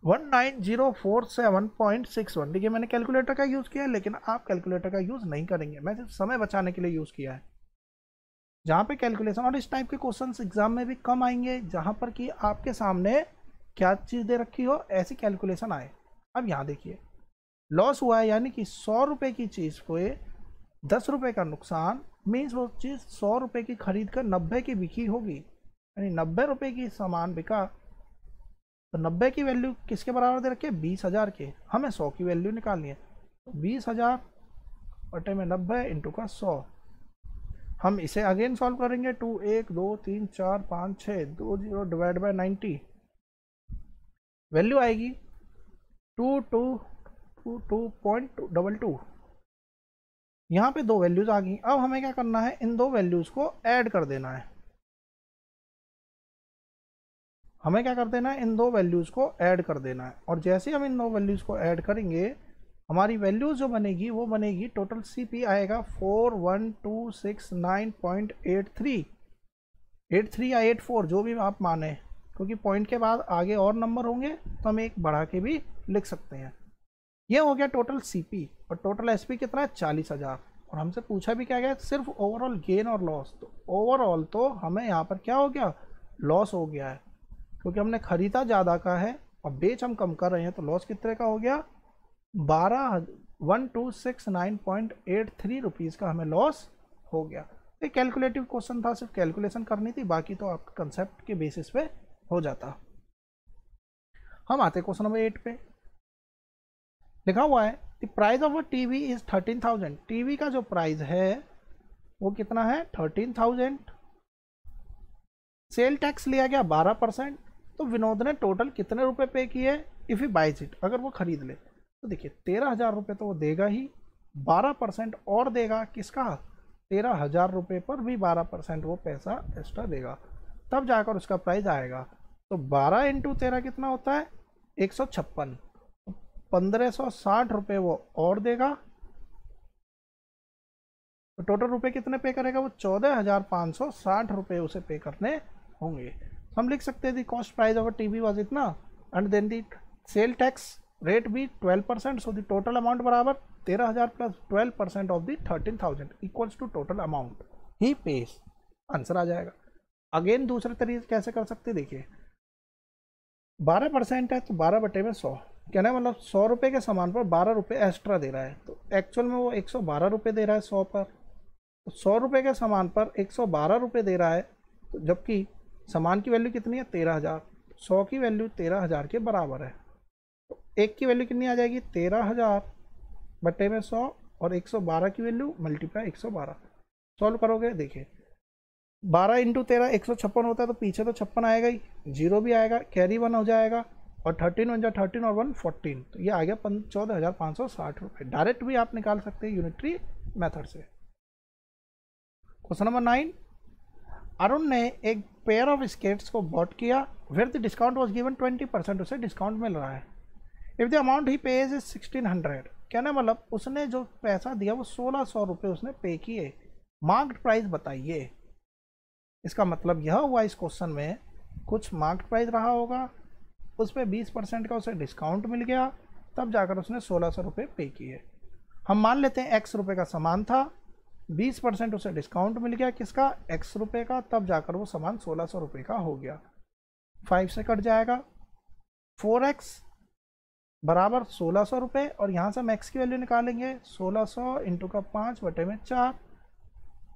19047.61। देखिए मैंने कैलकुलेटर का यूज़ किया है, लेकिन आप कैलकुलेटर का यूज़ नहीं करेंगे, मैं सिर्फ समय बचाने के लिए यूज़ किया है। जहाँ पे कैलकुलेशन, और इस टाइप के क्वेश्चन एग्जाम में भी कम आएंगे जहाँ पर कि आपके सामने क्या चीज़ दे रखी हो, ऐसी कैलकुलेशन आए। अब यहाँ देखिए लॉस हुआ है, यानी कि 100 रुपये की चीज़ को 10 रुपये का नुकसान, मीन्स वो चीज़ 100 रुपये की खरीद कर 90 की बिकी होगी, यानी 90 रुपये की सामान बिका। तो 90 की वैल्यू किसके बराबर दे रखी है? 20,000 के। हमें 100 की वैल्यू निकालनी है, तो 20,000 बटे में 90 इंटू का 100। हम इसे अगेन सॉल्व करेंगे। 2 1 2 3 4 5 6 2 0 डिवाइड बाई 90, वैल्यू आएगी 2222.22। यहाँ पे 2 वैल्यूज आ गई। अब हमें क्या करना है? इन 2 वैल्यूज को ऐड कर देना है। हमें क्या कर देना है? इन 2 वैल्यूज को ऐड कर देना है। और जैसे हम इन 2 वैल्यूज को ऐड करेंगे, हमारी वैल्यूज जो बनेगी वो बनेगी, टोटल सीपी आएगा 41269.83, 83 या 84 जो भी आप माने, क्योंकि पॉइंट के बाद आगे और नंबर होंगे तो हम एक बढ़ा के भी लिख सकते हैं। ये हो गया टोटल सीपी। और टोटल एसपी कितना है? 40,000। और हमसे पूछा भी क्या गया? सिर्फ ओवरऑल गेन और लॉस। तो ओवरऑल तो हमें यहाँ पर क्या हो गया? लॉस हो गया है, क्योंकि हमने खरीदा ज़्यादा का है और बेच हम कम कर रहे हैं। तो लॉस कितने का हो गया? 12,1269.83 रुपीज़ का हमें लॉस हो गया। ये कैलकुलेटिव क्वेश्चन था, सिर्फ कैलकुलेशन करनी थी, बाकी तो आपके कंसेप्ट के बेसिस पे हो जाता। हम आते क्वेश्चन नंबर 8 पे। लिखा हुआ है the price of a TV is 13,000। TV का जो प्राइस है वो कितना है? 13,000। सेल टैक्स लिया गया 12%। तो विनोद ने टोटल कितने रुपए पे किए इफ़ ही बाइज इट, अगर वो खरीद ले? तो देखिए 13,000 रुपये तो वो देगा ही, 12% और देगा किसका? 13,000 रुपये पर भी 12% वो पैसा एक्स्ट्रा देगा, तब जाकर उसका प्राइस आएगा। तो 12 इंटू 13 कितना होता है? 156। 1560 रुपये वो और देगा, तो टोटल रुपए कितने पे करेगा वो? 14,560 रुपये उसे पे करने होंगे। तो हम लिख सकते हैं the cost price of TV was इतना, and then the sale tax rate भी 12%, सो दी टोटल अमाउंट बराबर 13,000 plus 12% of the 13,000 equals to total amount he pays. Answer आ जाएगा। अगेन दूसरे तरीके कैसे कर सकते, देखिए 12% है तो 12/100, कहना मतलब 100 रुपये के सामान पर 12 रुपये एक्स्ट्रा दे रहा है, तो एक्चुअल में वो 112 रुपये दे रहा है 100 पर। तो 100 रुपये के सामान पर 112 रुपये दे रहा है, तो जबकि सामान की वैल्यू कितनी है? 13,000। 100 की वैल्यू 13,000 के बराबर है, तो एक की वैल्यू कितनी आ जाएगी? 13,000/100, और 112 की वैल्यू मल्टीप्लाई 112। सॉल्व करोगे, देखिए 12 इंटू 13 156 होता है, तो पीछे तो 56 आएगा ही, जीरो भी आएगा, कैरी 1 हो जाएगा, और 13 1 13 और 1 14, तो ये आ गया 14,560 रुपये। डायरेक्ट भी आप निकाल सकते हैं यूनिटरी मेथड से। क्वेश्चन नंबर 9, अरुण ने एक पेयर ऑफ स्केट्स को बॉट किया, where the discount was given 20%, उसे डिस्काउंट मिल रहा है। If the amount he pays is 1600, कहना मतलब उसने जो पैसा दिया वो 1600 रुपये उसने पे किए, मार्क्ड प्राइस बताइए। इसका मतलब यह हुआ इस क्वेश्चन में कुछ मार्क्ड प्राइस रहा होगा, उस पर 20% का उसे डिस्काउंट मिल गया, तब जाकर उसने 1600 रुपये पे किए। हम मान लेते हैं x रुपये का सामान था, 20% उसे डिस्काउंट मिल गया, किसका? x रुपये का, तब जाकर वो सामान 1600 रुपये का हो गया। 5 से कट जाएगा, 4x बराबर 1600 रुपये, और यहाँ से हम x की वैल्यू निकालेंगे, 1600 इंटू का 5/4,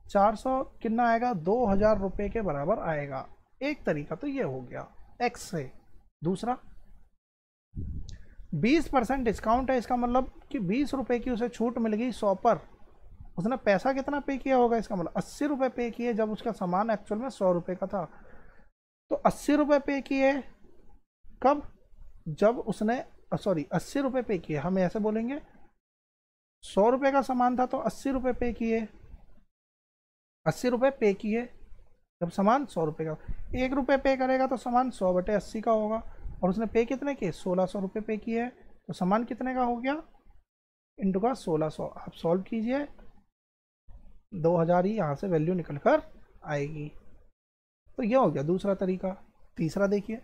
400 कितना आएगा? 2000 रुपये के बराबर आएगा। एक तरीका तो ये हो गया x से। दूसरा 20% डिस्काउंट है, इसका मतलब कि 20 रुपये की उसे छूट मिल गई 100 पर। उसने पैसा कितना पे किया होगा? इसका मतलब 80 रुपये पे किए, जब उसका सामान एक्चुअल में 100 रुपये का था। तो 80 रुपये पे किए कब? जब उसने 80 रुपये पे किए, हम ऐसे बोलेंगे 100 रुपये का सामान था तो 80 रुपये पे किए, 80 रुपये पे किए जब सामान 100 रुपये का। 1 रुपये पे करेगा तो सामान 100/80 का होगा, और उसने पे कितने किए? 1600 रुपये पे किए, तो सामान कितने का हो गया? इंटू का 1600। आप सॉल्व कीजिए, 2000 ही यहाँ से वैल्यू निकल कर आएगी। तो यह हो गया दूसरा तरीका। तीसरा देखिए,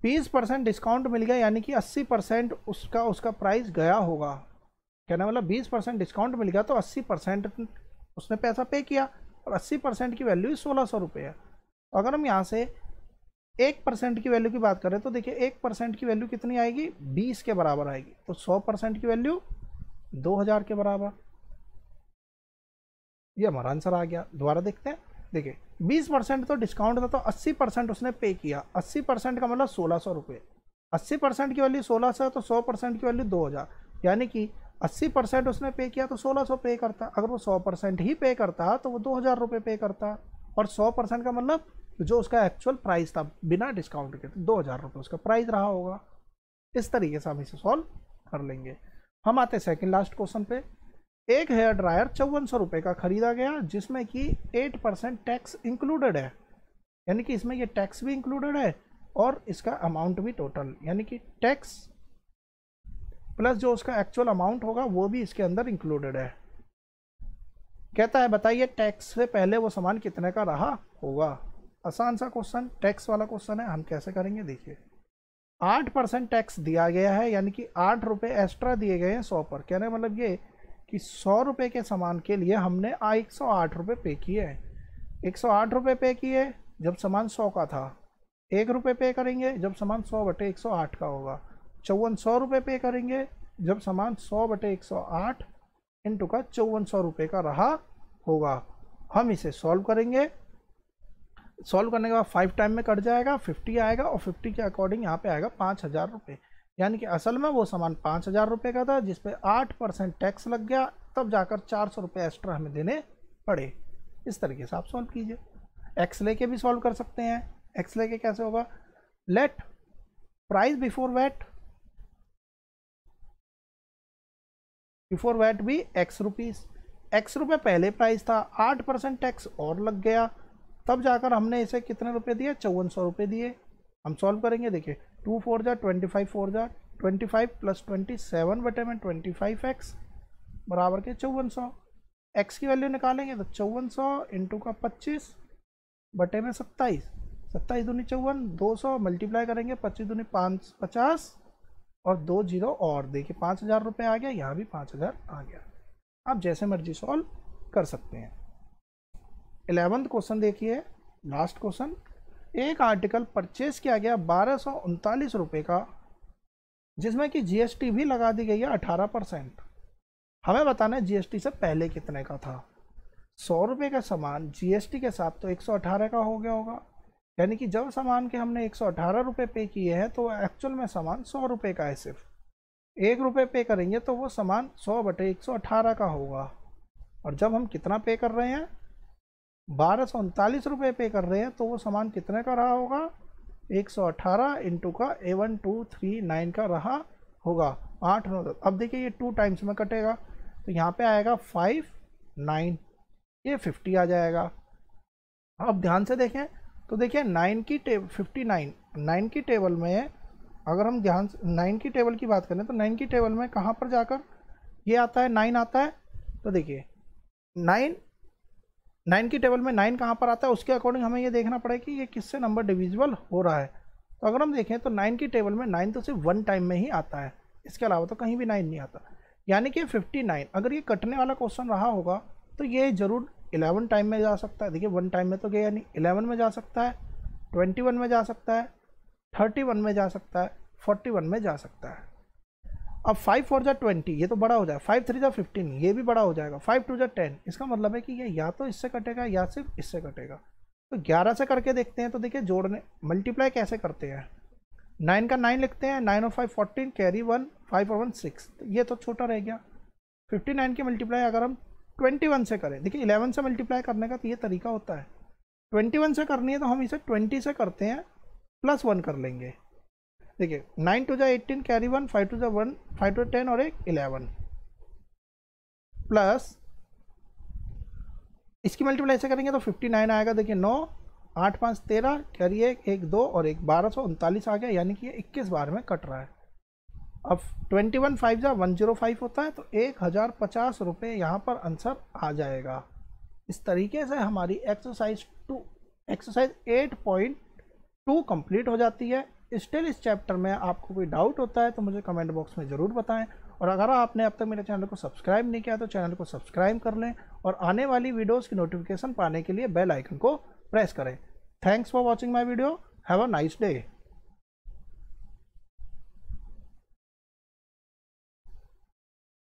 20% डिस्काउंट मिल गया, यानी कि 80% उसका प्राइस गया होगा। कहना मतलब 20% डिस्काउंट मिल गया तो 80% उसने पैसा पे किया, और 80% की वैल्यू 1600 रुपये है। तो अगर हम यहाँ से 1% की वैल्यू की बात करें तो देखिए 1% की वैल्यू कितनी आएगी? 20 के बराबर आएगी, तो 100% की वैल्यू 2000 के बराबर। ये हमारा आंसर आ गया। दोबारा देखते हैं, देखिए 20% तो डिस्काउंट था, तो 80% उसने पे किया। 80% का मतलब 1600 रुपये, 80% की वैल्यू 1600 है, तो 100% की वैल्यू 2000, यानी कि 80% उसने पे किया तो 1600 पे करता। अगर वो 100% ही पे करता तो वो 2000 रुपये पे करता, और 100% का मतलब जो उसका एक्चुअल प्राइस था बिना डिस्काउंट के, तो 2000 रुपये उसका प्राइस रहा होगा। इस तरीके से हम इसे सॉल्व कर लेंगे। हम आते हैं सेकंड लास्ट क्वेश्चन पे। एक हेयर ड्रायर 5400 रुपये का खरीदा गया, जिसमें कि 8% टैक्स इंक्लूडेड है, यानी कि इसमें ये टैक्स भी इंक्लूडेड है और इसका अमाउंट भी टोटल, यानी कि टैक्स प्लस जो उसका एक्चुअल अमाउंट होगा वो भी इसके अंदर इंक्लूडेड है। कहता है बताइए टैक्स से पहले वो सामान कितने का रहा होगा। आसान सा क्वेश्चन, टैक्स वाला क्वेश्चन है। हम कैसे करेंगे, देखिए 8% टैक्स दिया गया है, यानी कि 8 रुपये एक्स्ट्रा दिए गए हैं 100 पर। कहने मतलब ये कि 100 रुपये के सामान के लिए हमने 108 रुपये पे किए हैं। 108 रुपये पे किए जब सामान 100 का था, 1 रुपये पे करेंगे जब सामान 100/108 का होगा, 5400 रुपये पे करेंगे जब सामान 100/108 इंटू का 5400 रुपये का रहा होगा। हम इसे सॉल्व करेंगे, सॉल्व करने के बाद 5 टाइम में कट जाएगा, 50 आएगा, और 50 के अकॉर्डिंग यहाँ पे आएगा 5000 रुपये, यानी कि असल में वो सामान 5000 रुपये का था, जिस पे 8% टैक्स लग गया, तब जाकर 400 रुपये एक्स्ट्रा हमें देने पड़े। इस तरीके से आप सॉल्व कीजिए। एक्स लेके भी सॉल्व कर सकते हैं। एक्स लेके कैसे होगा, let price before VAT be x rupees, x रुपये पहले प्राइस था, 8% टैक्स और लग गया, तब जाकर हमने इसे कितने रुपए दिए, 5400 रुपये दिए। हम सॉल्व करेंगे, देखिए 2 4 जा 25 4 जा 25 + 27 बटे में 25x बराबर के 5400। x की वैल्यू निकालेंगे तो 5400 इंटू का 25 बटे में 27, 27 दूनी 54, 200 मल्टीप्लाई करेंगे, 25 दूनी 5 50 और 2 जीरो और देखिए 5000 रुपये आ गया, यहाँ भी 5000 आ गया। आप जैसे मर्जी सॉल्व कर सकते हैं। 11वां क्वेश्चन देखिए, लास्ट क्वेश्चन। एक आर्टिकल परचेज किया गया 1239 रुपये का, जिसमें कि जीएसटी भी लगा दी गई है 18%। हमें बताना है जीएसटी से पहले कितने का था। 100 रुपये का सामान जीएसटी के साथ तो 118 का हो गया होगा, यानी कि जब सामान के हमने 118 रुपये पे किए हैं तो एक्चुअल में सामान 100 रुपये का है। सिर्फ 1 रुपये पे करेंगे तो वो सामान 100 बटे 118 का होगा। और जब हम कितना पे कर रहे हैं, 1239 रुपये पे कर रहे हैं, तो वो सामान कितने का रहा होगा, 118 इंटू का 1239 का रहा होगा, 8 9 10। अब देखिए ये 2 टाइम्स में कटेगा तो यहाँ पे आएगा 5 9, ये 50 आ जाएगा। अब ध्यान से देखें तो देखिए 9 की 59 9 की टेबल में, अगर हम ध्यान से 9 की टेबल की बात करें तो 9 की टेबल में कहाँ पर जाकर ये आता है, 9 आता है। तो देखिए 9 की टेबल में 9 कहाँ पर आता है, उसके अकॉर्डिंग हमें ये देखना पड़ेगा कि ये किससे नंबर डिविजिबल हो रहा है। तो अगर हम देखें तो 9 की टेबल में 9 तो सिर्फ 1 टाइम में ही आता है, इसके अलावा तो कहीं भी 9 नहीं आता। यानी कि 59 अगर ये कटने वाला क्वेश्चन रहा होगा तो ये ज़रूर 11 टाइम में जा सकता है। देखिए 1 टाइम में तो गया नहीं, 11 में जा सकता है, 21 में जा सकता है, 31 में जा सकता है, 41 में जा सकता है। अब 5 4 जा 20, ये तो बड़ा हो जाएगा, 5 3 जा 15, ये भी बड़ा हो जाएगा, 5 2 जा 10। इसका मतलब है कि ये या तो इससे कटेगा या सिर्फ इससे कटेगा। तो 11 से करके देखते हैं। तो देखिए जोड़ने मल्टीप्लाई कैसे करते हैं, 9 का 9 लिखते हैं, 9 और 5 14, कैरी 1, 5 और 1 6, तो ये तो छोटा रह गया। 59 की मल्टीप्लाई अगर हम 21 से करें, देखिए 11 से मल्टीप्लाई करने का तो ये तरीका होता है, 21 से करनी है तो हम इसे 20 से करते हैं, +1 कर लेंगे। देखिए 9 2 जा 18, कैरी 1, 5 2 जा 1, 5 2 10 और एक 11 प्लस इसकी मल्टीप्लाई से करेंगे तो 59 आएगा। देखिए 9 8 5 13, कैरी 1 1 2 और एक 1239 आ गया, यानी कि ये 21 बार में कट रहा है। अब 21 5 जा 105 होता है, तो 1050 रुपये यहाँ पर आंसर आ जाएगा। इस तरीके से हमारी एक्सरसाइज 8.2 कंप्लीट हो जाती है। स्टिल इस चैप्टर में आपको कोई डाउट होता है तो मुझे कमेंट बॉक्स में ज़रूर बताएं, और अगर आपने अब तक मेरे चैनल को सब्सक्राइब नहीं किया तो चैनल को सब्सक्राइब कर लें और आने वाली वीडियोस की नोटिफिकेशन पाने के लिए बेल आइकन को प्रेस करें। Thanks for watching my video, have a nice day.